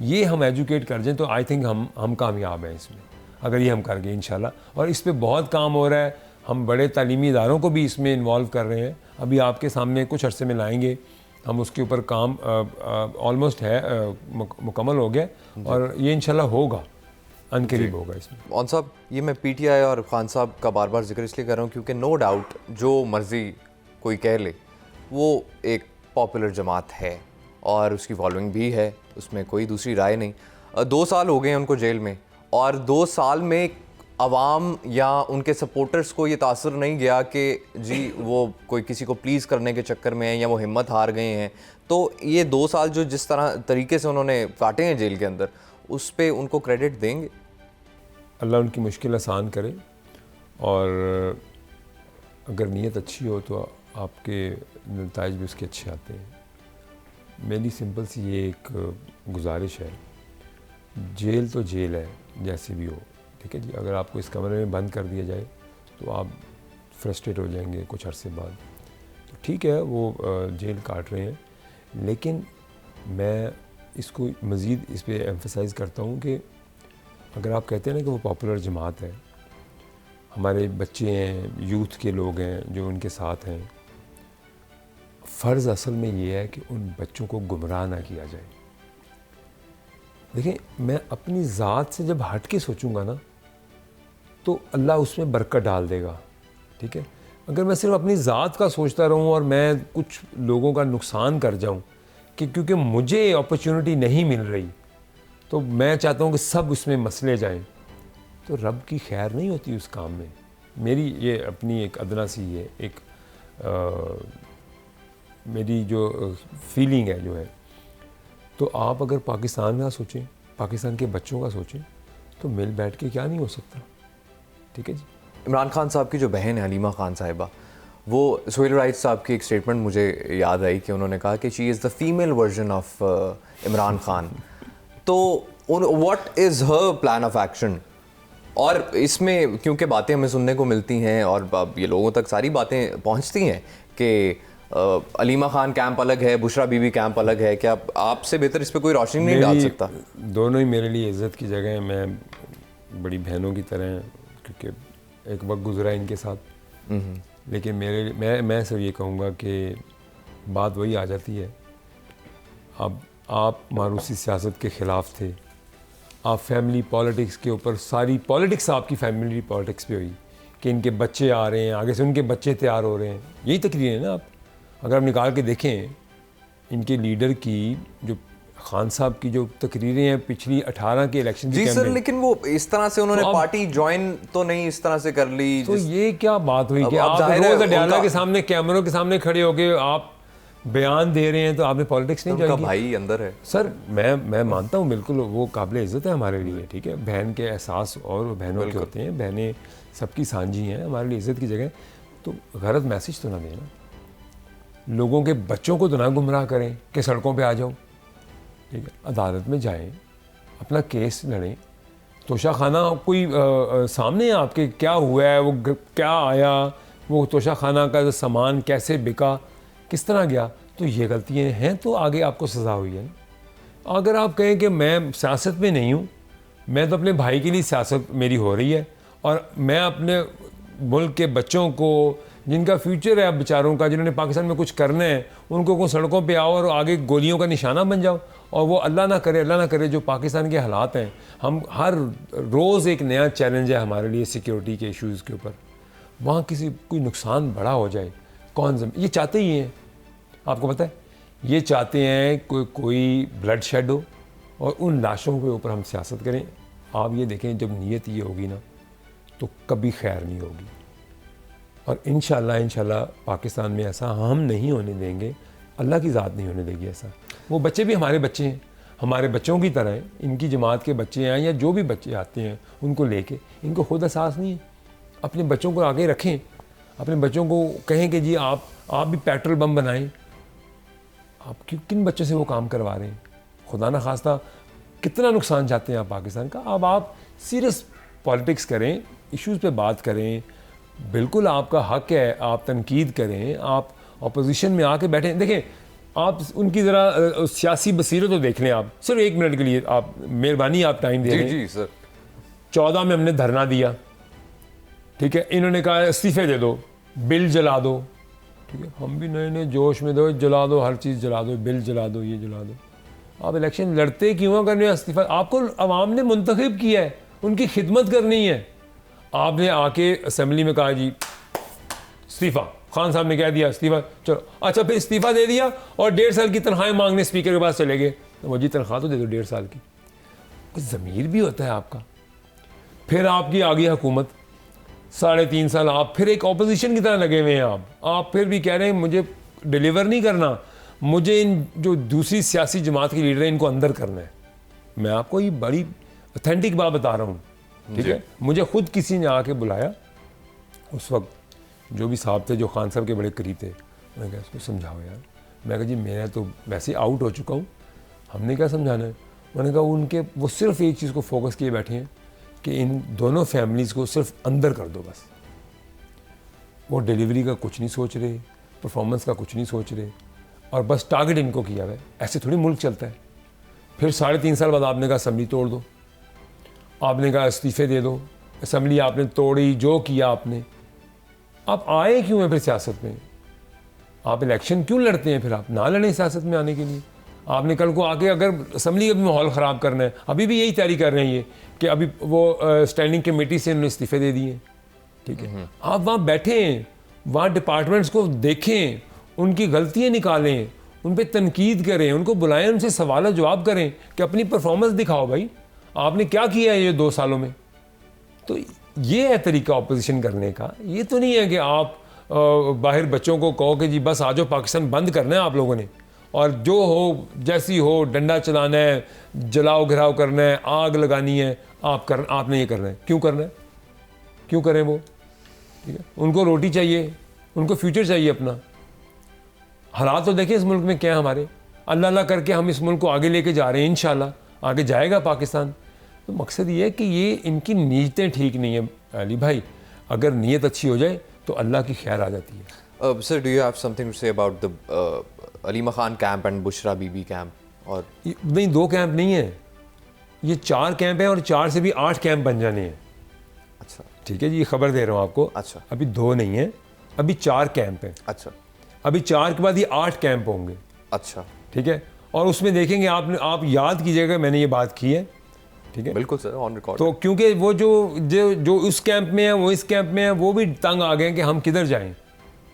ये हम एजुकेट कर जाएँ तो आई थिंक हम कामयाब हैं इसमें, अगर ये हम कर गए इंशाल्लाह। और इस पे बहुत काम हो रहा है, हम बड़े तालीमी इदारों को भी इसमें इन्वॉल्व कर रहे हैं। अभी आपके सामने कुछ अरसे में लाएंगे हम उसके ऊपर काम ऑलमोस्ट है, मुकम्मल हो गया और ये इंशाल्लाह होगा, अनकरीब होगा इसमें। मौन साहब, ये मैं पीटीआई और खान साहब का बार बार जिक्र इसलिए कर रहा हूँ क्योंकि नो डाउट जो मर्ज़ी कोई कह ले, वो एक पॉपुलर जमात है और उसकी फॉलोइंग भी है, उसमें कोई दूसरी राय नहीं। 2 साल हो गए हैं उनको जेल में, और 2 साल में अवाम या उनके सपोर्टर्स को ये तासर नहीं गया कि जी वो कोई किसी को प्लीज़ करने के चक्कर में हैं या वो हिम्मत हार गए हैं। तो ये 2 साल जो जिस तरह तरीके से उन्होंने काटे हैं जेल के अंदर, उस पे उनको क्रेडिट देंगे? अल्लाह उनकी मुश्किल आसान करे, और अगर नीयत अच्छी हो तो आपके नताइज भी उसके अच्छे आते हैं। मेरी सिंपल सी ये एक गुजारिश है, जेल तो जेल है जैसे भी हो, ठीक है जी। अगर आपको इस कमरे में बंद कर दिया जाए तो आप फ्रस्ट्रेट हो जाएंगे कुछ अरसे बाद, तो ठीक है वो जेल काट रहे हैं, लेकिन मैं इसको मज़ीद इस पर एम्फसाइज़ करता हूँ कि अगर आप कहते हैं ना कि वो पॉपुलर जमात है, हमारे बच्चे हैं, यूथ के लोग हैं जो उनके साथ हैं, फ़र्ज़ असल में ये है कि उन बच्चों को गुमराह ना किया जाए। देखिए, मैं अपनी ज़ात से जब हट के सोचूंगा ना तो अल्लाह उसमें बरकत डाल देगा, ठीक है। अगर मैं सिर्फ अपनी ज़ात का सोचता रहूं और मैं कुछ लोगों का नुकसान कर जाऊं कि क्योंकि मुझे अपॉर्चुनिटी नहीं मिल रही, तो मैं चाहता हूं कि सब उसमें मसले जाएं, तो रब की खैर नहीं होती उस काम में। मेरी ये अपनी एक अदना सी है, एक मेरी जो फीलिंग है जो है। तो आप अगर पाकिस्तान का सोचें, पाकिस्तान के बच्चों का सोचें, तो मिल बैठ के क्या नहीं हो सकता, ठीक है जी। इमरान खान साहब की जो बहन है हलीमा खान साहिबा, वो सोहेल राइस साहब की एक स्टेटमेंट मुझे याद आई कि उन्होंने कहा कि she is the female version of Imran Khan. तो what is her plan of action? और इसमें क्योंकि बातें हमें सुनने को मिलती हैं और अब ये लोगों तक सारी बातें पहुंचती हैं कि अलीमा खान कैंप अलग है, बुशरा बीबी कैंप अलग है, क्या आपसे बेहतर इस पर कोई रोशनी नहीं डाल सकता? दोनों ही मेरे लिए इज़्ज़त की जगह है, मैं बड़ी बहनों की तरह हैं, क्योंकि एक वक्त गुजरा इनके साथ। लेकिन मैं सिर्फ ये कहूँगा कि बात वही आ जाती है, अब आप मारूसी सियासत के ख़िलाफ़ थे, आप फैमिली पॉलिटिक्स के ऊपर, सारी पॉलिटिक्स आपकी फैमिली पॉलिटिक्स पे हुई कि इनके बच्चे आ रहे हैं, आगे से उनके बच्चे तैयार हो रहे हैं, यही तकरीर है ना। आप अगर आप निकाल के देखें इनके लीडर की, जो खान साहब की जो तकरीरें हैं पिछली 18 के इलेक्शन जी सर, लेकिन वो इस तरह से उन्होंने पार्टी ज्वाइन तो नहीं इस तरह से कर ली। तो ये क्या बात हुई कि आप रोज़ अडयाला के सामने, कैमरों के सामने खड़े होके आप बयान दे रहे हैं, तो आपने पॉलिटिक्स नहीं ज्वाइन की? भाई अंदर है सर। मैं मानता हूँ बिल्कुल, वो काबिल इज़्ज़त है हमारे लिए, ठीक है। बहन के एहसास और बहनों के होते हैं, बहनें सबकी सांझी हैं, हमारे लिए इज़्ज़त की जगह। तो गलत मैसेज तो ना देना, लोगों के बच्चों को तो ना गुमराह करें कि सड़कों पे आ जाओ, ठीक है। अदालत में जाएं, अपना केस लड़ें। तोशा खाना कोई सामने है आपके, क्या हुआ है, वो क्या आया, वो तोशा खाना का सामान कैसे बिका, किस तरह गया, तो ये गलतियाँ हैं, तो आगे आपको सज़ा हुई है ना। अगर आप कहें कि मैं सियासत में नहीं हूँ, मैं तो अपने भाई के लिए सियासत मेरी हो रही है, और मैं अपने मुल्क के बच्चों को, जिनका फ्यूचर है अब बेचारों का, जिन्होंने पाकिस्तान में कुछ करना है, उनको को सड़कों पे आओ और आगे गोलियों का निशाना बन जाओ। और वो अल्लाह ना करे जो पाकिस्तान के हालात हैं, हम हर रोज़ एक नया चैलेंज है हमारे लिए सिक्योरिटी के इश्यूज़ के ऊपर। वहाँ किसी कोई नुकसान बड़ा हो जाए, ये चाहते ही हैं, आपको पता है, ये चाहते हैं कोई ब्लड शेड हो और उन लाशों के ऊपर हम सियासत करें। आप ये देखें, जब नीयत ये होगी ना तो कभी खैर नहीं होगी। और इंशाल्लाह पाकिस्तान में ऐसा हम नहीं होने देंगे, अल्लाह की ज़ात नहीं होने देगी ऐसा। वो बच्चे भी हमारे बच्चे हैं, हमारे बच्चों की तरह हैं, इनकी जमात के बच्चे हैं या जो भी बच्चे आते हैं उनको लेके, इनको खुद एहसास नहीं है। अपने बच्चों को आगे रखें, अपने बच्चों को कहें कि जी आप भी पेट्रोल बम बनाएं। आप किन बच्चों से वो काम करवा रहे हैं? खुदा ना खास्ता कितना नुकसान चाहते हैं आप पाकिस्तान का। अब आप सीरियस पॉलिटिक्स करें, इश्यूज़ पे बात करें, बिल्कुल आपका हक है, आप तनकीद करें, आप अपोजिशन में आके बैठें। देखें, आप उनकी ज़रा सियासी बसीरत तो देख लें। आप सिर्फ 1 मिनट के लिए आप मेहरबानी, आप टाइम दे दें। जी सर। 14 में हमने धरना दिया, ठीक है, इन्होंने कहा इस्तीफे दे दो, बिल जला दो, ठीक है, हम भी नए नए जोश में दो, जला दो, हर चीज़ जला दो, बिल जला दो, ये जला दो। आप इलेक्शन लड़ते क्यों करने? इस्तीफा आपको आवाम ने मुंतखब किया है, उनकी खिदमत करनी है। आपने आके असेंबली में कहा जी इस्तीफा, खान साहब ने कह दिया इस्तीफा, चलो अच्छा, फिर इस्तीफा दे दिया और 1.5 साल की तनख्वाहें मांगने स्पीकर के पास चले गए। तो वो जी तनख्वाह तो दे दो 1.5 साल की, कुछ ज़मीर भी होता है आपका। फिर आपकी आ गई हुकूमत, 3.5 साल आप फिर एक ऑपोजिशन की तरह लगे हुए हैं। आप फिर भी कह रहे हैं मुझे डिलीवर नहीं करना, मुझे इन जो दूसरी सियासी जमात के लीडर हैं इनको अंदर करना है। मैं आपको ये बड़ी ऑथेंटिक बात बता रहा हूँ, ठीक है। मुझे खुद किसी ने आके बुलाया उस वक्त, जो भी साहब थे जो खान साहब के बड़े करीब थे, मैंने कहा इसको समझाओ यार। मैं कहा जी मैं तो वैसे आउट हो चुका हूँ, हमने क्या समझाना है। मैंने कहा उनके वो सिर्फ एक चीज़ को फोकस किए बैठे हैं कि इन दोनों फैमिलीज़ को सिर्फ अंदर कर दो बस। वो डिलीवरी का कुछ नहीं सोच रहे, परफॉर्मेंस का कुछ नहीं सोच रहे, और बस टारगेट इनको किया हुआ है। ऐसे थोड़ी मुल्क चलता है। फिर 3.5 साल बाद आपने कहा असेंबली तोड़ दो, आपने कहा इस्तीफे दे दो, असेंबली आपने तोड़ी, जो किया आपने। आप आए क्यों हैं फिर सियासत में? आप इलेक्शन क्यों लड़ते हैं? फिर आप ना लड़ें सियासत में आने के लिए। आपने कल को आके अगर असेंबली का भी माहौल ख़राब करना है, अभी भी यही तैयारी कर रहे हैं ये कि अभी वो स्टैंडिंग कमेटी से उन्होंने इस्तीफे दे दिए, ठीक है। आप वहाँ बैठें, वहाँ डिपार्टमेंट्स को देखें, उनकी गलतियाँ निकालें, उन पर तनकीद करें, उनको बुलाएं, उनसे सवाल जवाब करें कि अपनी परफॉर्मेंस दिखाओ भाई, आपने क्या किया है ये 2 सालों में। तो ये है तरीका ऑपोजिशन करने का। ये तो नहीं है कि आप बाहर बच्चों को कहो कि जी बस आ जाओ, पाकिस्तान बंद करना है आप लोगों ने, और जो हो जैसी हो, डंडा चलाना है, जलाओ घिराव करना है, आग लगानी है, आपने ये करना है। क्यों करना है? क्यों करें वो? ठीक है, उनको रोटी चाहिए, उनको फ्यूचर चाहिए अपना। हालात तो देखिए इस मुल्क में क्या है हमारे। अल्लाह अल्लाह करके हम इस मुल्क को आगे लेके जा रहे हैं, इंशाल्लाह आगे जाएगा पाकिस्तान। तो मकसद ये है कि ये इनकी नीयतें ठीक नहीं है अली भाई। अगर नीयत अच्छी हो जाए तो अल्लाह की खैर आ जाती है। Sir, do you have something to say about the Aleema Khan camp and Bushra Bibi camp? और नहीं, 2 कैंप नहीं है, ये 4 कैंप हैं, और 4 से भी 8 कैंप बन जाने हैं। अच्छा, ठीक है जी, ये खबर दे रहा हूँ आपको। अच्छा, अभी 2 नहीं है, अभी 4 कैंप हैं। अच्छा, अभी 4 के बाद ये 8 कैंप होंगे। अच्छा, ठीक है, और उसमें देखेंगे आप याद कीजिएगा मैंने ये बात की है, ठीक है। बिल्कुल सर, ऑन रिकॉर्ड। तो क्योंकि वो जो उस कैंप में है, वो इस कैंप में है, वो भी तंग आ गए हैं कि हम किधर जाएं,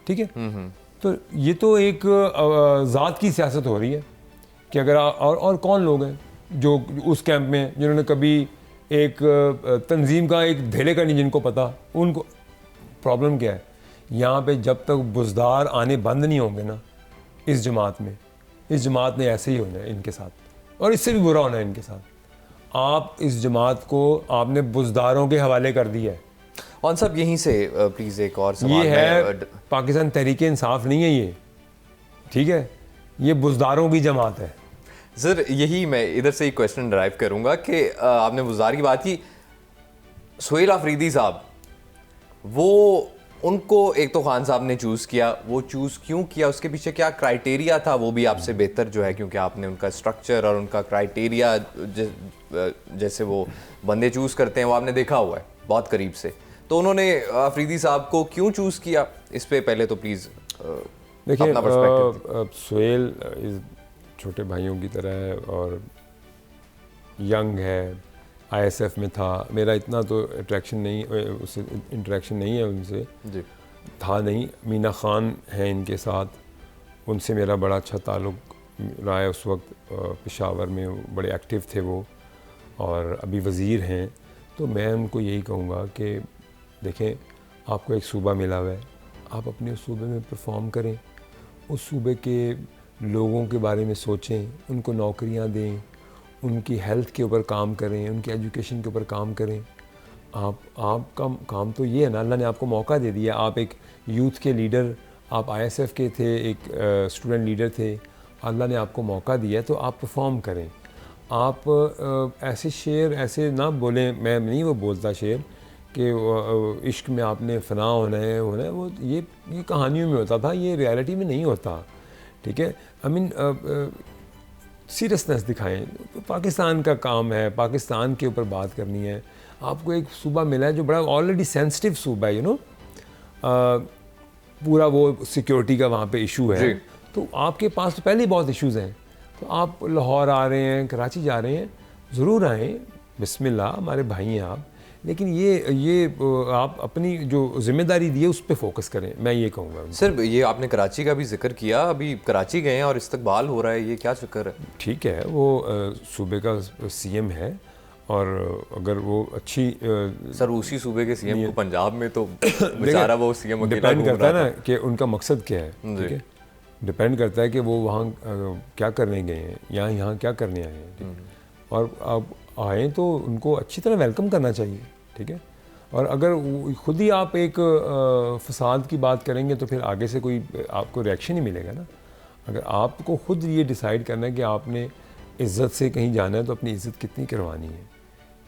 ठीक है। तो ये तो एक ज़ात की सियासत हो रही है कि अगर और कौन लोग हैं जो उस कैंप में हैं जिन्होंने कभी एक तंजीम का एक धेले का नहीं जिनको पता। उनको प्रॉब्लम क्या है यहाँ पे, जब तक बुज़दार आने बंद नहीं होंगे ना इस जमात में, इस जमात ने ऐसे ही होना है इनके साथ, और इससे भी बुरा होना है इनके साथ। आप इस जमात को आपने बुज़दारों के हवाले कर दिया है। और सब यहीं से प्लीज़ एक और सवाल ये है पाकिस्तान तहरीक इंसाफ नहीं है ये, ठीक है, ये बुज़दारों की जमात है। सर, यही मैं इधर से एक क्वेश्चन ड्राइव करूंगा कि आपने बुज़दार की बात की। सुहेल आफरीदी साहब, वो उनको एक तो खान साहब ने चूज़ किया, वो चूज़ क्यों किया, उसके पीछे क्या क्राइटेरिया था, वो भी आपसे बेहतर जो है, क्योंकि आपने उनका स्ट्रक्चर और उनका क्राइटेरिया जैसे वो बंदे चूज़ करते हैं वो आपने देखा हुआ है बहुत करीब से। तो उन्होंने आफरीदी साहब को क्यों चूज़ किया, इस पे पहले तो प्लीज़ देखिए, सुहेल इस छोटे भाइयों की तरह है और यंग है, ISF में था। मेरा इतना तो अट्रैक्शन नहीं, उससे इंटरेक्शन नहीं है उनसे जी, था नहीं। मीना खान हैं इनके साथ, उनसे मेरा बड़ा अच्छा ताल्लुक़ रहा है। उस वक्त पेशावर में बड़े एक्टिव थे वो, और अभी वज़ीर हैं। तो मैं उनको यही कहूँगा कि देखें, आपको एक सूबा मिला हुआ है, आप अपने उस सूबे में परफॉर्म करें, उस सूबे के लोगों के बारे में सोचें, उनको नौकरियां दें, उनकी हेल्थ के ऊपर काम करें, उनकी एजुकेशन के ऊपर काम करें। आपका काम तो ये है ना, अल्लाह ने आपको मौका दे दिया। आप एक यूथ के लीडर, आप ISF के थे, एक स्टूडेंट लीडर थे, अल्लाह ने आपको मौका दिया, तो आप परफॉर्म करें। आप ऐसे शेर ऐसे ना बोलें, मैं नहीं वो बोलता शेर कि इश्क में आपने फ़ना होना है वो ये कहानियों में होता था, ये रियलिटी में नहीं होता, ठीक है। आई मीन सीरियसनेस दिखाएं। पाकिस्तान का काम है, पाकिस्तान के ऊपर बात करनी है। आपको एक सूबा मिला है जो बड़ा ऑलरेडी सेंसिटिव सूबा है, पूरा वो सिक्योरिटी का वहाँ पे इशू है, जी। तो आपके पास तो पहले ही बहुत इश्यूज़ हैं। तो आप लाहौर आ रहे हैं, कराची जा रहे हैं, ज़रूर आएँ, बिस्मिल्लाह, हमारे भाई हैं आप, लेकिन ये आप अपनी जो जिम्मेदारी दी है उस पर फोकस करें, मैं ये कहूँगा। सर ये आपने कराची का भी जिक्र किया, अभी कराची गए हैं और इस्तकबाल हो रहा है, ये क्या चक्कर है? ठीक है, वो सूबे का सीएम है, और अगर वो अच्छी सर उसी सूबे के सीएम को पंजाब में तो बेचारा वो सीएम अकेला डिपेंड घूम करता है रहा ना कि उनका मकसद क्या है, ठीक है, डिपेंड करता है कि वो वहाँ क्या करने गए हैं, यहाँ क्या करने आए हैं, ठीक है? और आप आएँ तो उनको अच्छी तरह वेलकम करना चाहिए, ठीक है। और अगर खुद ही आप एक फसाद की बात करेंगे तो फिर आगे से कोई आपको रिएक्शन ही मिलेगा ना। अगर आपको खुद ये डिसाइड करना है कि आपने इज़्ज़त से कहीं जाना है तो अपनी इज़्ज़त कितनी करवानी है,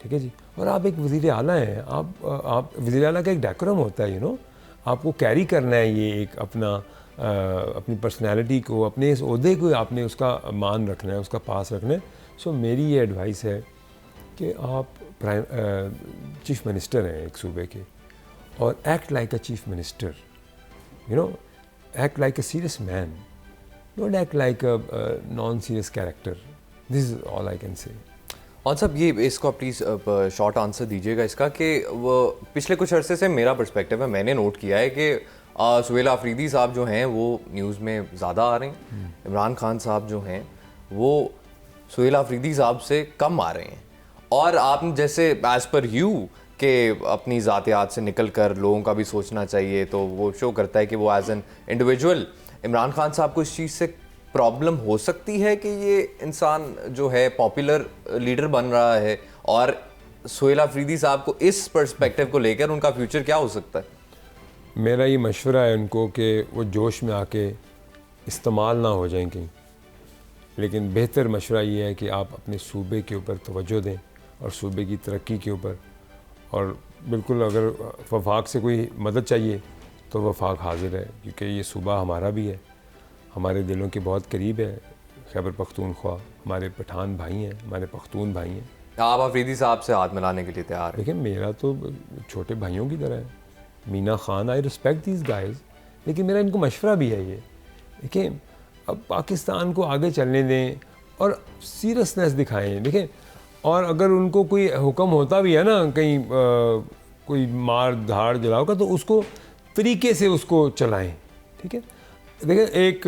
ठीक है जी। और आप एक वज़ीर आला हैं, आप वज़ीर आला का एक डेकोरम होता है, आपको कैरी करना है ये एक अपनी पर्सनैलिटी को, अपने इस ओहदे को आपने उसका मान रखना है, उसका पास रखना है। सो मेरी ये एडवाइस है कि आप चीफ मिनिस्टर हैं एक सूबे के, और act like a chief minister, act like a serious man, don't act like a non serious character. This is all I can say. और साहब ये इसको प्लीज़ शॉर्ट आंसर दीजिएगा इसका कि वो पिछले कुछ अरसे से मेरा पर्सपेक्टिव है, मैंने नोट किया है कि सुहेल आफरीदी साहब जो हैं वो न्यूज़ में ज़्यादा आ रहे हैं, इमरान खान साहब जो हैं वो सुहेल आफरीदी साहब से कम आ रहे हैं। और आप जैसे एज़ पर यू कि अपनी ज़ातियात से निकल कर लोगों का भी सोचना चाहिए, तो वो शो करता है कि वो as an individual Imran Khan sahab को इस चीज़ से प्रॉब्लम हो सकती है कि ये इंसान जो है पॉपुलर लीडर बन रहा है, और सुहेल आफरीदी साहब को इस पर्सपेक्टिव को लेकर उनका फ्यूचर क्या हो सकता है? मेरा ये मशवरा है उनको कि वो जोश में आके इस्तेमाल ना हो जाएं कहीं, लेकिन बेहतर मशवरा ये है कि आप अपने सूबे के ऊपर तवज्जो दें और सूबे की तरक्की के ऊपर। और बिल्कुल अगर वफाक से कोई मदद चाहिए तो वफाक हाजिर है, क्योंकि ये सूबा हमारा भी है, हमारे दिलों के बहुत करीब है। खैबर पख्तूनख्वा हमारे पठान भाई हैं, हमारे पख्तून भाई हैं। आप आफरीदी साहब से हाथ मिलाने के लिए तैयार हैं? देखिए मेरा तो छोटे भाइयों की तरह है, Meena Khan, I respect these guys, लेकिन मेरा इनको मशवरा भी है ये, देखिए अब पाकिस्तान को आगे चलने दें और सीरियसनेस दिखाएं। देखें, और अगर उनको कोई हुक्म होता भी है ना कहीं कोई मार धाड़ जलाओ का, तो उसको तरीके से उसको चलाएं, ठीक है। देखें एक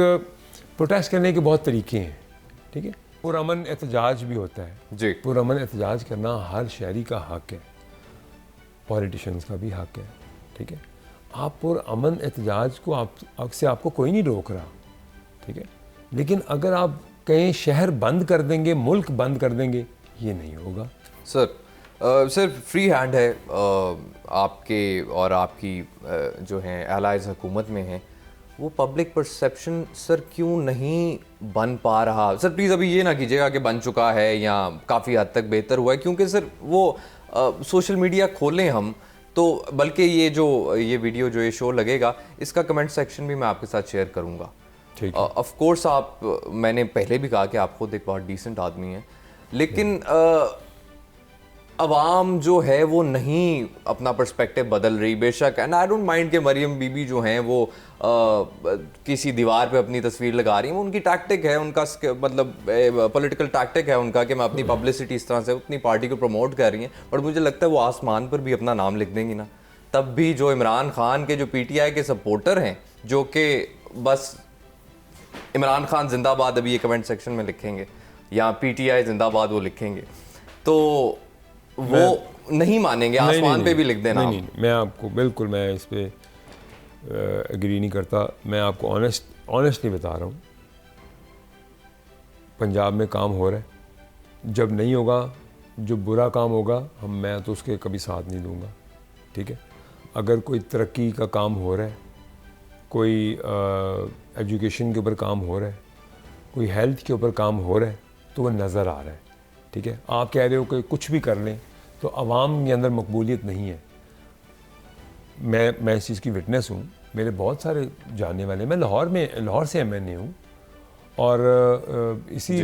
प्रोटेस्ट करने के बहुत तरीके हैं, ठीक है। पुरअमन एहतजाज भी होता है जी। पुरअमन एहतजाज करना हर शहरी का हक है, पॉलिटिशियंस का भी हक है, ठीक है। आप पुरअमन एहतजाज को आपको कोई नहीं रोक रहा, ठीक है, लेकिन अगर आप कहीं शहर बंद कर देंगे, मुल्क बंद कर देंगे, ये नहीं होगा। सर फ्री हैंड है आपके और आपकी जो हैं एलाइज हुकूमत में हैं, वो पब्लिक परसेप्शन सर क्यों नहीं बन पा रहा? सर प्लीज़ अभी ये ना कीजिएगा कि बन चुका है या काफ़ी हद तक बेहतर हुआ है, क्योंकि सर वो सोशल मीडिया खोलें हम तो, बल्कि ये वीडियो जो ये शो लगेगा इसका कमेंट सेक्शन भी मैं आपके साथ शेयर करूँगा। ऑफ कोर्स मैंने पहले भी कहा कि आप खुद एक बहुत डिसेंट आदमी हैं, लेकिन अवाम जो है वो नहीं अपना पर्सपेक्टिव बदल रही। बेशक एंड आई डोंट माइंड कि मरियम बीबी जो हैं वो किसी दीवार पे अपनी तस्वीर लगा रही हैं, वो उनकी टैक्टिक है, उनका मतलब पॉलिटिकल टैक्टिक है उनका कि मैं अपनी पब्लिसिटी इस तरह से अपनी पार्टी को प्रमोट कर रही हैं। बट मुझे लगता है वो आसमान पर भी अपना नाम लिख देंगी ना, तब भी जो इमरान खान के जो PTI के सपोर्टर हैं, जो कि बस इमरान खान जिंदाबाद अभी ये कमेंट सेक्शन में लिखेंगे या PTI जिंदाबाद वो लिखेंगे, तो वो नहीं मानेंगे, आसमान पे भी लिख देना। नहीं, मैं आपको बिल्कुल, मैं इस पे एग्री नहीं करता। मैं आपको ऑनेस्टली बता रहा हूँ, पंजाब में काम हो रहा है, जब नहीं होगा, जो बुरा काम होगा मैं तो उसके कभी साथ नहीं दूंगा, ठीक है। अगर कोई तरक्की का काम हो रहा है, कोई एजुकेशन के ऊपर काम हो रहा है, कोई हेल्थ के ऊपर काम हो रहा है, तो वह नज़र आ रहा है, ठीक है। आप कह रहे हो कि कुछ भी कर लें, तो आवाम के अंदर मकबूलियत नहीं है। मैं इस चीज़ की विटनेस हूँ, मेरे बहुत सारे जानने वाले, मैं लाहौर से MNA हूँ, और इसी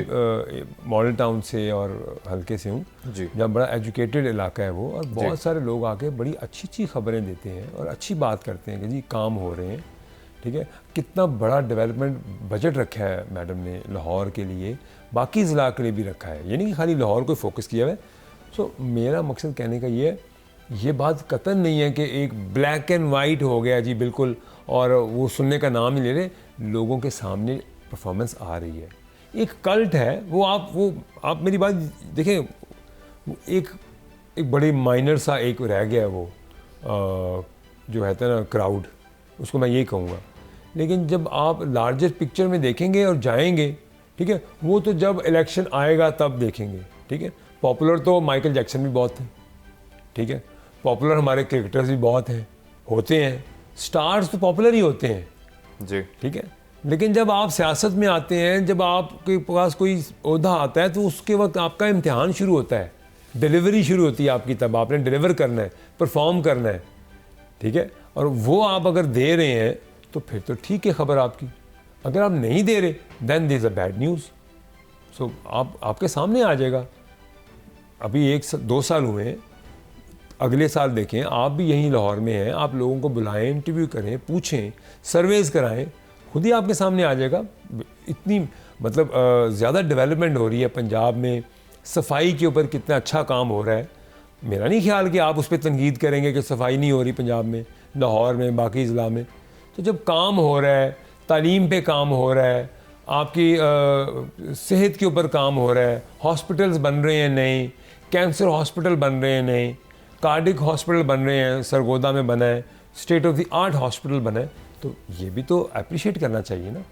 मॉडल टाउन से और हल्के से हूँ, जहाँ बड़ा एजुकेटेड इलाका है वो, और बहुत सारे लोग आके बड़ी अच्छी खबरें देते हैं और अच्छी बात करते हैं कि जी काम हो रहे हैं, ठीक है। कितना बड़ा डेवलपमेंट बजट रखा है मैडम ने लाहौर के लिए, बाकी ज़िला के लिए भी रखा है, ये नहीं कि खाली लाहौर को फोकस किया हुआ है। सो मेरा मकसद कहने का ये है, ये बात कतई नहीं है कि एक ब्लैक एंड वाइट हो गया जी बिल्कुल, और वो सुनने का नाम ही ले रहे। लोगों के सामने परफॉर्मेंस आ रही है, एक कल्ट है वो आप मेरी बात देखें, एक बड़ी माइनर सा एक रह गया है वो जो कहते हैं ना क्राउड, उसको मैं ये कहूँगा। लेकिन जब आप लार्जर पिक्चर में देखेंगे और जाएंगे, ठीक है, वो तो जब इलेक्शन आएगा तब देखेंगे, ठीक है। पॉपुलर तो माइकल जैक्सन भी बहुत थे, ठीक है, पॉपुलर हमारे क्रिकेटर्स भी बहुत हैं, होते हैं, स्टार्स तो पॉपुलर ही होते हैं जी, ठीक है। लेकिन जब आप सियासत में आते हैं, जब आपके पास कोई ओहदा आता है, तो उसके वक्त आपका इम्तिहान शुरू होता है, डिलीवरी शुरू होती है आपकी, तब आपने डिलीवर करना है, परफॉर्म करना है, ठीक है। और वो आप अगर दे रहे हैं तो फिर तो ठीक है खबर आपकी, अगर आप नहीं दे रहे then there is a bad news. So आपके सामने आ जाएगा। अभी 1-2 साल हुए हैं, अगले साल देखें, आप भी यहीं लाहौर में हैं, आप लोगों को बुलाएं, इंटरव्यू करें, पूछें, सर्वेज कराएं, खुद ही आपके सामने आ जाएगा। इतनी मतलब ज़्यादा डेवलपमेंट हो रही है पंजाब में, सफाई के ऊपर कितना अच्छा काम हो रहा है। मेरा नहीं ख्याल कि आप उस पर तनकीद करेंगे कि सफाई नहीं हो रही पंजाब में, लाहौर में, बाकी ज़िला में। तो जब काम हो रहा है, तालीम पे काम हो रहा है, आपकी सेहत के ऊपर काम हो रहा है, हॉस्पिटल्स बन रहे हैं नए, कैंसर हॉस्पिटल बन रहे हैं नए, कार्डिक हॉस्पिटल बन रहे हैं, सरगोदा में बना है, state of the art hospital बना है, तो ये भी तो अप्रिशिएट करना चाहिए ना।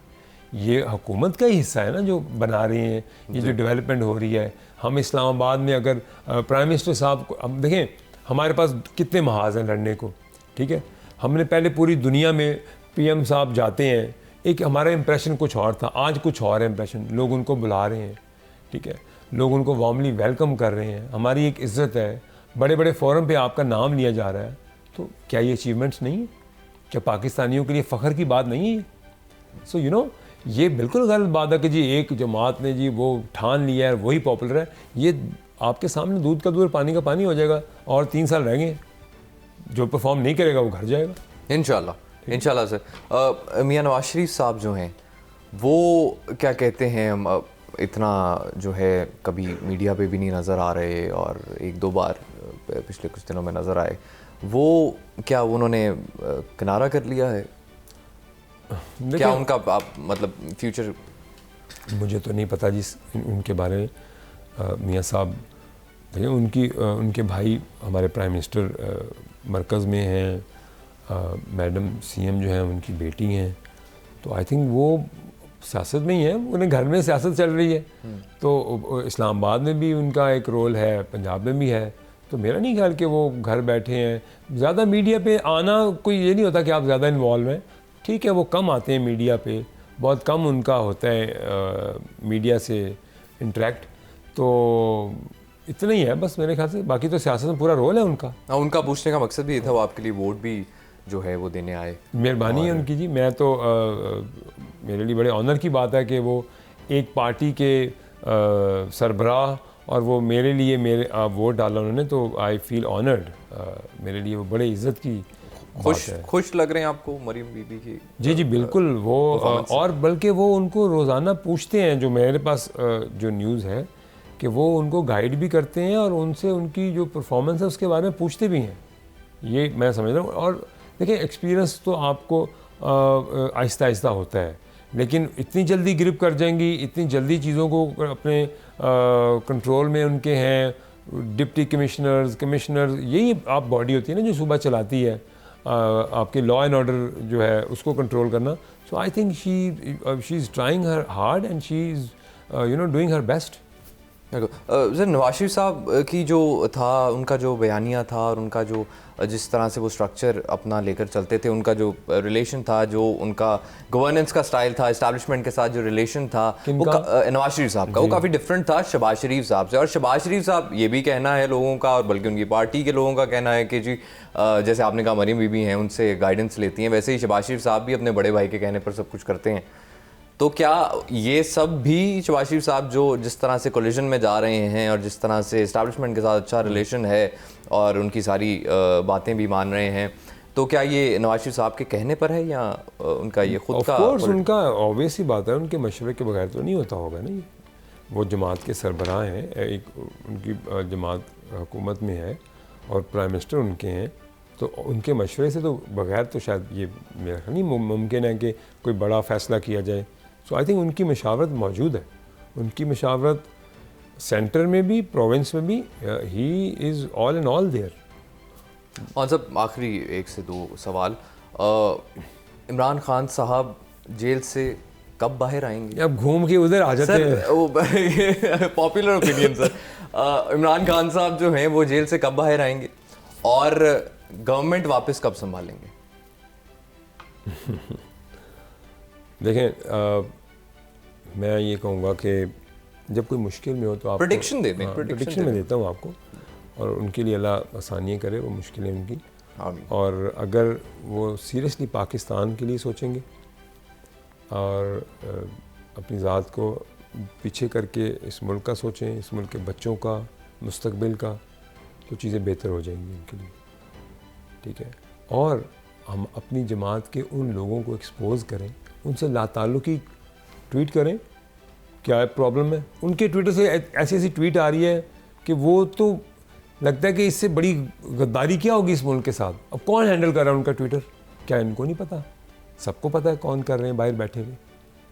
ये हुकूमत का ही हिस्सा है ना जो बना रही हैं, ये जो डेवलपमेंट हो रही है। हम इस्लामाबाद में अगर प्राइम मिनिस्टर साहब को हम देखें, हमारे पास कितने महाज हैं लड़ने को, ठीक है। हमने पहले पूरी दुनिया में पीएम साहब जाते हैं, एक हमारा इंप्रेशन कुछ और था, आज कुछ और है इंप्रेशन, लोग उनको बुला रहे हैं, ठीक है, लोग उनको वार्मली वेलकम कर रहे हैं, हमारी एक इज़्ज़त है, बड़े बड़े फोरम पे आपका नाम लिया जा रहा है। तो क्या ये अचीवमेंट्स नहीं है? क्या पाकिस्तानियों के लिए फ़ख्र की बात नहीं है? सो यू नो, ये बिल्कुल गलत बात है कि जी एक जमात ने जी वो ठान लिया है, वही पॉपुलर है। ये आपके सामने दूध का दूध पानी का पानी हो जाएगा, और 3 साल रह गए, जो परफॉर्म नहीं करेगा वो घर जाएगा इंशाल्लाह सर। मियां नवाज शरीफ साहब जो हैं वो क्या कहते हैं, इतना जो है कभी मीडिया पे भी नहीं नज़र आ रहे, और 1-2 बार पिछले कुछ दिनों में नज़र आए, वो क्या उन्होंने किनारा कर लिया है? क्या उनका मतलब फ्यूचर? मुझे तो नहीं पता जी उनके बारे में। मियाँ साहब देखिए, उनके भाई हमारे प्राइम मिनिस्टर मरकज़ में हैं, मैडम सीएम जो हैं उनकी बेटी हैं, तो आई थिंक वो सियासत में ही है, उन्हें घर में सियासत चल रही है। तो इस्लामाबाद में भी उनका एक रोल है, पंजाब में भी है, तो मेरा नहीं ख्याल कि वो घर बैठे हैं। ज़्यादा मीडिया पे आना कोई ये नहीं होता कि आप ज़्यादा इन्वॉल्व हैं, ठीक है, वो कम आते हैं मीडिया पे, बहुत कम उनका होता है मीडिया से इंटरेक्ट, तो इतना ही है बस मेरे ख्याल से। बाकी तो सियासत में पूरा रोल है उनका। उनका पूछने का मकसद भी ये था, वो आपके लिए वोट भी जो है वो देने आए। मेहरबानी है उनकी जी। मैं तो मेरे लिए बड़े ऑनर की बात है कि वो एक पार्टी के सरबराह, और वो मेरे लिए वोट डाला उन्होंने, तो आई फील ऑनर्ड। मेरे लिए वो बड़े इज़्ज़त की खुश लग रहे हैं आपको मरीम बीबी की? जी जी बिल्कुल। वो और बल्कि वो उनको रोज़ाना पूछते हैं, जो मेरे पास जो न्यूज़ है कि वो उनको गाइड भी करते हैं, और उनसे उनकी जो परफॉर्मेंस है उसके बारे में पूछते भी हैं। ये मैं समझ रहा हूँ। और देखिए, एक्सपीरियंस तो आपको आहिस्ता आहिस्ता होता है, लेकिन इतनी जल्दी गिरफ्त कर जाएंगी, इतनी जल्दी चीज़ों को अपने कंट्रोल में उनके हैं। डिप्टी कमिश्नर्स यही आप बॉडी होती है ना जो सुबह चलाती है आपके लॉ एंड ऑर्डर जो है उसको कंट्रोल करना। So I think she is trying her hard, and she is doing her best. Sir, Nawaz Sharif साहब की जो था, उनका जो बयानिया था, और उनका जो जिस तरह से वो स्ट्रक्चर अपना लेकर चलते थे, उनका जो रिलेशन था, जो उनका गवर्नेंस का स्टाइल था, इस्टेब्लिशमेंट के साथ जो रिलेशन था, वो नवाज शरीफ साहब का वो काफ़ी डिफरेंट था शहबाज शरीफ साहब से। और शहबाज शरीफ साहब, ये भी कहना है लोगों का, और बल्कि उनकी पार्टी के लोगों का कहना है कि जी जैसे आपने कहा मरीम बीबी हैं, उनसे गाइडेंस लेती हैं, वैसे ही शहबाज शरीफ साहब भी अपने बड़े भाई के कहने पर सब कुछ करते हैं। तो क्या ये सब भी शहबाज शरीफ साहब जो जिस तरह से कोलिजन में जा रहे हैं, और जिस तरह से इस्टेब्लिशमेंट के साथ अच्छा रिलेशन है, और उनकी सारी बातें भी मान रहे हैं, तो क्या ये नवाज शरीफ साहब के कहने पर है या उनका ये खुद का? ऑफ कोर्स उनका ऑब्वियस ही बात है, उनके मशवरे के बगैर तो नहीं होता होगा ना ये। वो जमात के सरबराह हैं, एक उनकी जमात हुकूमत में है और प्राइम मिनिस्टर उनके हैं, तो उनके मशवरे से तो बगैर तो शायद ये मेरा ख्याल नहीं मुमकिन है कि कोई बड़ा फ़ैसला किया जाए। सो आई थिंक उनकी मशावरत मौजूद है, उनकी मशावरत सेंटर में भी, प्रोविंस में भी, he is all in all there. और सब आखिरी 1 से 2 सवाल, इमरान खान साहब जेल से कब बाहर आएंगे? अब घूम के उधर आ जाते हैं। सर वो popular opinion sir, Imran Khan साहब जो हैं वो जेल से कब बाहर आएंगे और गवर्नमेंट वापस कब संभालेंगे? देखें, मैं ये कहूँगा कि जब कोई मुश्किल में हो तो आप प्रेडिक्शन दे दें। प्रेडिक्शन में देता हूँ आपको, और उनके लिए अल्लाह आसानियाँ करे वो मुश्किलें उनकी। और अगर वो सीरियसली पाकिस्तान के लिए सोचेंगे और अपनी ज़ात को पीछे करके इस मुल्क का सोचें, इस मुल्क के बच्चों का मुस्तकबिल का, तो चीज़ें बेहतर हो जाएंगी उनके लिए, ठीक है। और हम अपनी जमात के उन लोगों को एक्सपोज़ करें, उनसे लाताल्लुकी ट्वीट करें, क्या प्रॉब्लम है? उनके ट्विटर से ऐसी ऐसी ट्वीट आ रही है कि वो तो लगता है कि इससे बड़ी गद्दारी क्या होगी इस मुल्क के साथ। अब कौन हैंडल कर रहा है उनका ट्विटर? क्या इनको नहीं पता? सबको पता है कौन कर रहे हैं बाहर बैठे हुए।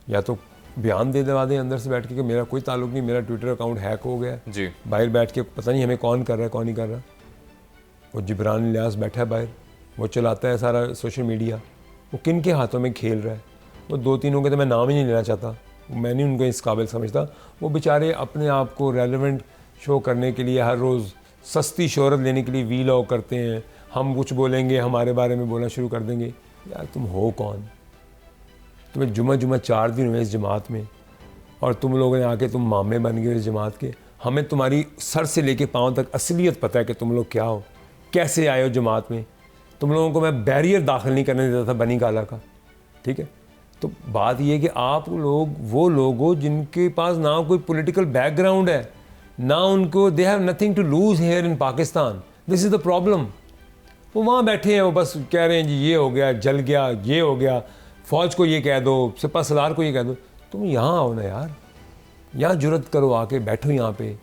या तो बयान दे दवा दें अंदर से बैठ के कि मेरा कोई ताल्लुक नहीं, मेरा ट्विटर अकाउंट हैक हो गया जी, बाहर बैठ के पता नहीं हमें कौन कर रहा है कौन नहीं कर रहा। वो जिब्रान इलियास बैठा है बाहर, वो चलाता है सारा सोशल मीडिया, वो किन के हाथों में खेल रहा है? वो 2-3 के तो मैं नाम ही नहीं लेना चाहता, मैं नहीं उनको इस काबिल समझता। वो बेचारे अपने आप को रेलेवेंट शो करने के लिए हर रोज़ सस्ती शोहरत लेने के लिए वीलॉग करते हैं। हम कुछ बोलेंगे हमारे बारे में बोलना शुरू कर देंगे। यार तुम हो कौन? तुम्हें जुमा 4 दिन हुए इस जमात में और तुम लोगों ने आके तुम मामे बन गए इस जमात के। हमें तुम्हारी सर से लेके पाँव तक असलियत पता है कि तुम लोग क्या हो, कैसे आए हो जमात में। तुम लोगों को मैं बैरियर दाखिल नहीं करने देता था बनी गाला का, ठीक है। तो बात ये है कि आप लोग वो लोग हो जिनके पास ना कोई पॉलिटिकल बैकग्राउंड है, ना उनको, they have nothing to lose here in Pakistan. This is the problem. वो वहाँ बैठे हैं, वो बस कह रहे हैं जी ये हो गया, जल गया, ये हो गया, फ़ौज को ये कह दो, सिपा सलार को ये कह दो। तुम यहाँ आओ ना यार, यहाँ जुर्रत करो, आके बैठो यहाँ पे।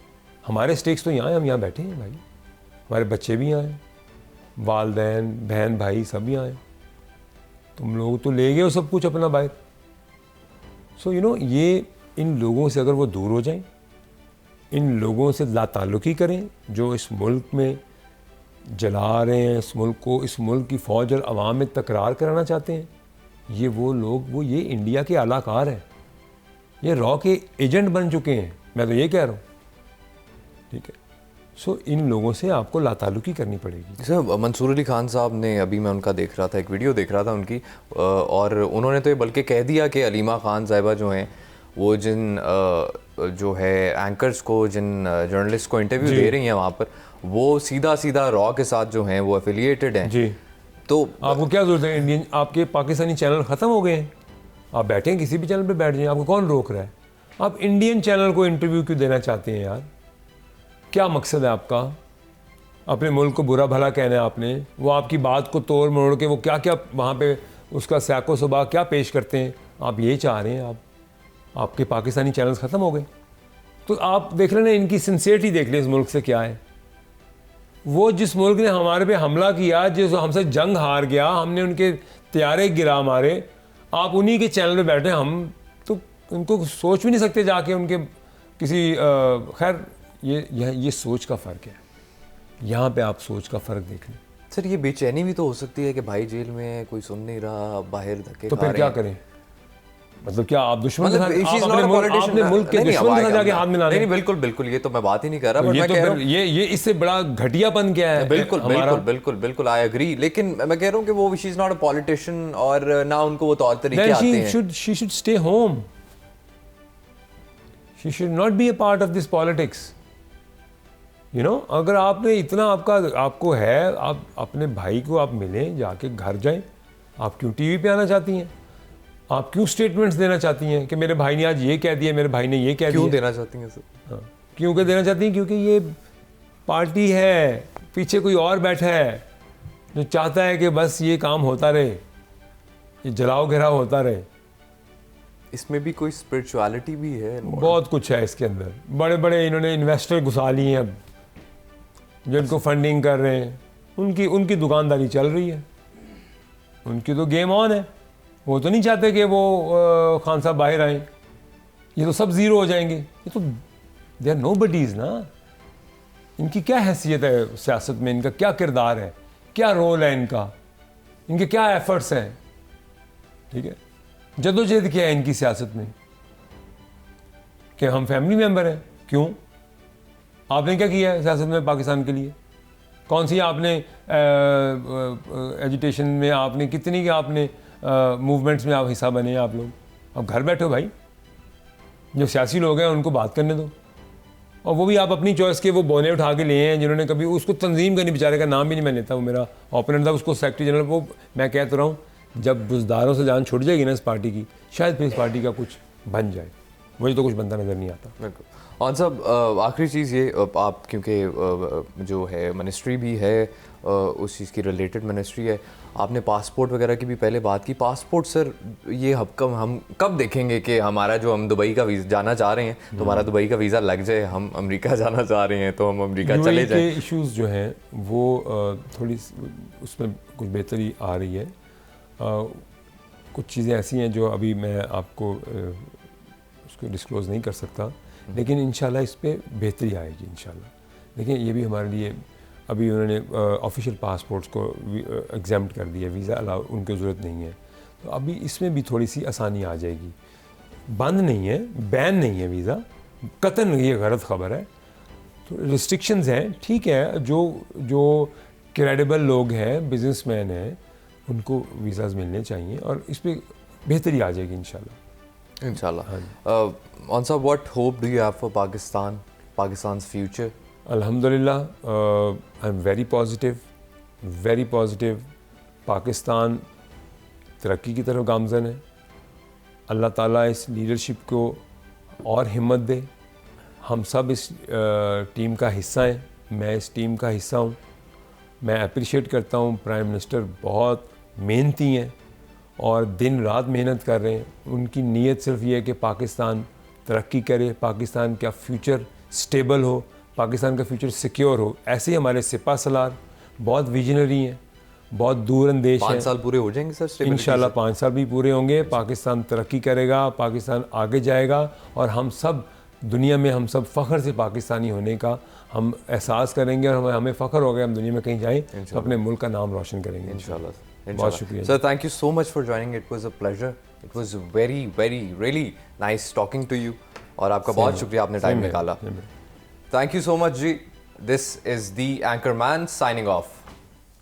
हमारे स्टेक्स तो यहाँ हैं, हम यहाँ बैठे हैं भाई, हमारे बच्चे भी यहाँ हैं, वालदैन बहन भाई सब यहाँ हैं। तुम लोग तो ले गए हो सब कुछ अपना बाहर। सो यू नो, ये इन लोगों से अगर वो दूर हो जाएं, इन लोगों से लाताल्लुकी करें जो इस मुल्क में जला रहे हैं इस मुल्क को, इस मुल्क की फ़ौज और अवाम में तकरार कराना चाहते हैं, ये वो लोग, वो ये इंडिया के आलाकार हैं, ये रॉ के एजेंट बन चुके हैं। मैं तो ये कह रहा हूँ, ठीक है। सो इन लोगों से आपको लाताल्लुकी करनी पड़ेगी। सर मंसूर अली खान साहब ने, अभी मैं उनका देख रहा था, एक वीडियो देख रहा था उनकी, और उन्होंने तो ये बल्कि कह दिया कि अलीमा खान साहिबा जो हैं वो जिन जो है एंकर्स को, जिन जर्नलिस्ट को इंटरव्यू दे रही हैं वहाँ पर, वो सीधा रॉ के साथ जो हैं वो एफिलिएटेड हैं जी। तो आपको क्या ज़रूरत है? इंडियन आपके पाकिस्तानी चैनल ख़त्म हो गए हैं, आप बैठे हैं किसी भी चैनल पे बैठ जाएं, आपको कौन रोक रहा है? आप इंडियन चैनल को इंटरव्यू क्यों देना चाहते हैं यार? क्या मकसद है आपका? अपने मुल्क को बुरा भला कहना है आपने, वो आपकी बात को तोड़ मरोड़ के वो क्या क्या वहाँ पे उसका सैको सुबह क्या पेश करते हैं, आप ये चाह रहे हैं? आपके पाकिस्तानी चैनल्स ख़त्म हो गए, तो आप देख लें, इनकी सिंसियरिटी देख लें इस मुल्क से क्या है। वो जिस मुल्क ने हमारे पे हमला किया, जो हमसे जंग हार गया, हमने उनके तैयारे गिरा मारे, आप उन्हीं के चैनल पे बैठे। हम तो उनको सोच भी नहीं सकते जाके उनके किसी खैर ये सोच का फ़र्क है। यहाँ पे आप सोच का फ़र्क देख लें। सर ये बेचैनी भी तो हो सकती है कि भाई जेल में कोई सुन नहीं रहा, बाहर धक्के तो फिर क्या करें? मतलब क्या आप दुश्मन मतलब आपने मुल्क के दुश्मन के साथ जाके हाथ मिला रहे हैं? नहीं, बिल्कुल ये तो मैं बात ही नहीं कर रहा, तो ये तो फिर ये इससे बड़ा घटियापन क्या है? बिल्कुल आई एग्री, लेकिन मैं कह रहा हूँ कि वो she is not a politician और ना उनको वो तौर तरीके आते हैं। She should stay home, she should not be a part of this politics. You know, अगर आपने इतना आपको है, आप अपने भाई को आप मिलें, जाके घर जाएं। आप क्यों टीवी पे आना चाहती हैं? आप क्यों स्टेटमेंट्स देना चाहती हैं कि मेरे भाई ने आज ये कह दिया, मेरे भाई ने ये कह दिया? क्यों देना चाहती हैं सर? हाँ, क्यों देना चाहती हैं? क्योंकि ये पार्टी है, पीछे कोई और बैठा है, जो चाहता है कि बस ये काम होता रहे, ये जलाओ गिराओ होता रहे। इसमें भी कोई स्पिरिचुअलिटी भी है? बहुत कुछ है इसके अंदर। बड़े बड़े इन्होंने इन्वेस्टर घुसा लिए हैं अब, जो इनको फंडिंग कर रहे हैं, उनकी दुकानदारी चल रही है, उनकी तो गेम ऑन है। वो तो नहीं चाहते कि वो खान साहब बाहर आए, ये तो सब ज़ीरो हो जाएंगे। ये तो दे आर नोबडीज़ ना। इनकी क्या हैसियत है सियासत में, इनका क्या किरदार है, क्या रोल है इनका, इनके क्या एफर्ट्स हैं, ठीक है। जदोजहद क्या है इनकी सियासत में कि हम फैमिली मेंबर हैं। क्यों? आपने क्या किया है सियासत में पाकिस्तान के लिए? कौन सी आपने एजुटेशन में आपने कितनी की आपने मूवमेंट्स में आप हिस्सा बने हैं आप लोग? अब घर बैठे हो भाई, जो सियासी लोग हैं उनको बात करने दो। और वो भी आप अपनी चॉइस के वो बोने उठा के लिए हैं जिन्होंने कभी उसको तंजीम का नहीं, बेचारे का नाम भी नहीं मैं लेता, वो मेरा ओपोनेंट था, उसको सेक्रेटरी जनरल। वो मैं कह तो रहा हूँ जब बुज़दारों से जान छुट जाएगी ना इस पार्टी की, शायद फिर इस पार्टी का कुछ बन जाए। मुझे तो कुछ बनता नज़र नहीं आता। बिल्कुल। और साहब आखिरी चीज़ ये, आप क्योंकि जो है मिनिस्ट्री भी है, उस चीज़ की रिलेटेड मिनिस्ट्री है, आपने पासपोर्ट वगैरह की भी पहले बात की। पासपोर्ट सर ये हम कब देखेंगे कि हमारा जो हम दुबई का वीज़ा जाना चाह रहे हैं तो हमारा दुबई का वीज़ा लग जाए, हम अमेरिका जाना चाह रहे हैं तो हम अमेरिका चले जाएं? के इश्यूज़ जो हैं वो थोड़ी उसमें कुछ बेहतरी आ रही है। कुछ चीज़ें ऐसी हैं जो अभी मैं आपको उसको डिस्क्लोज़ नहीं कर सकता, लेकिन इंशाल्लाह इस पे बेहतरी आएगी इंशाल्लाह। देखिए ये भी हमारे लिए अभी उन्होंने ऑफिशियल पासपोर्ट्स को एग्जाम्प्ट कर दिया, वीज़ा अलाउ उनकी ज़रूरत नहीं है, तो अभी इसमें भी थोड़ी सी आसानी आ जाएगी। बंद नहीं है, बैन नहीं है वीज़ा, कतन ये गलत ख़बर है। तो रिस्ट्रिक्शंस हैं, ठीक है। जो क्रेडिबल लोग हैं, बिजनेसमैन हैं, उनको वीज़ाज़ मिलने चाहिए और इस पर बेहतरी आ जाएगी इंशाल्लाह। On sir, what hope do you have for Pakistan's future? अल्हम्दुलिल्लाह, I am very positive. Pakistan तरक्की की तरफ गामज़न है। अल्लाह ताला इस लीडरशिप को और हिम्मत दे। हम सब इस टीम का हिस्सा हैं, मैं इस टीम का हिस्सा हूँ। मैं अप्रिशिएट करता हूँ, प्राइम मिनिस्टर बहुत मेहनती हैं और दिन रात मेहनत कर रहे हैं। उनकी नीयत सिर्फ ये है कि पाकिस्तान तरक्की करे, पाकिस्तान का फ्यूचर स्टेबल हो, पाकिस्तान का फ्यूचर सिक्योर हो। ऐसे ही हमारे सिपा सलार बहुत विजनरी हैं, बहुत दूरअंदेश हैं। 5 साल पूरे हो जाएंगे सर इंशाल्लाह 5 साल भी पूरे होंगे। पाकिस्तान तरक्की करेगा, पाकिस्तान आगे जाएगा और हम सब दुनिया में हम सब फ़ख्र से पाकिस्तानी होने का हम एहसास करेंगे और हमें फ़ख्र होगा हम दुनिया में कहीं जाएँ तो अपने मुल्क का नाम रोशन करेंगे इंशाल्लाह। बहुत शुक्रिया सर, thank you so much for joining. It was a pleasure, it was very really nice talking to you और आपका बहुत शुक्रिया, आपने टाइम निकाला। थैंक यू सो मच जी। This is the anchor man signing of.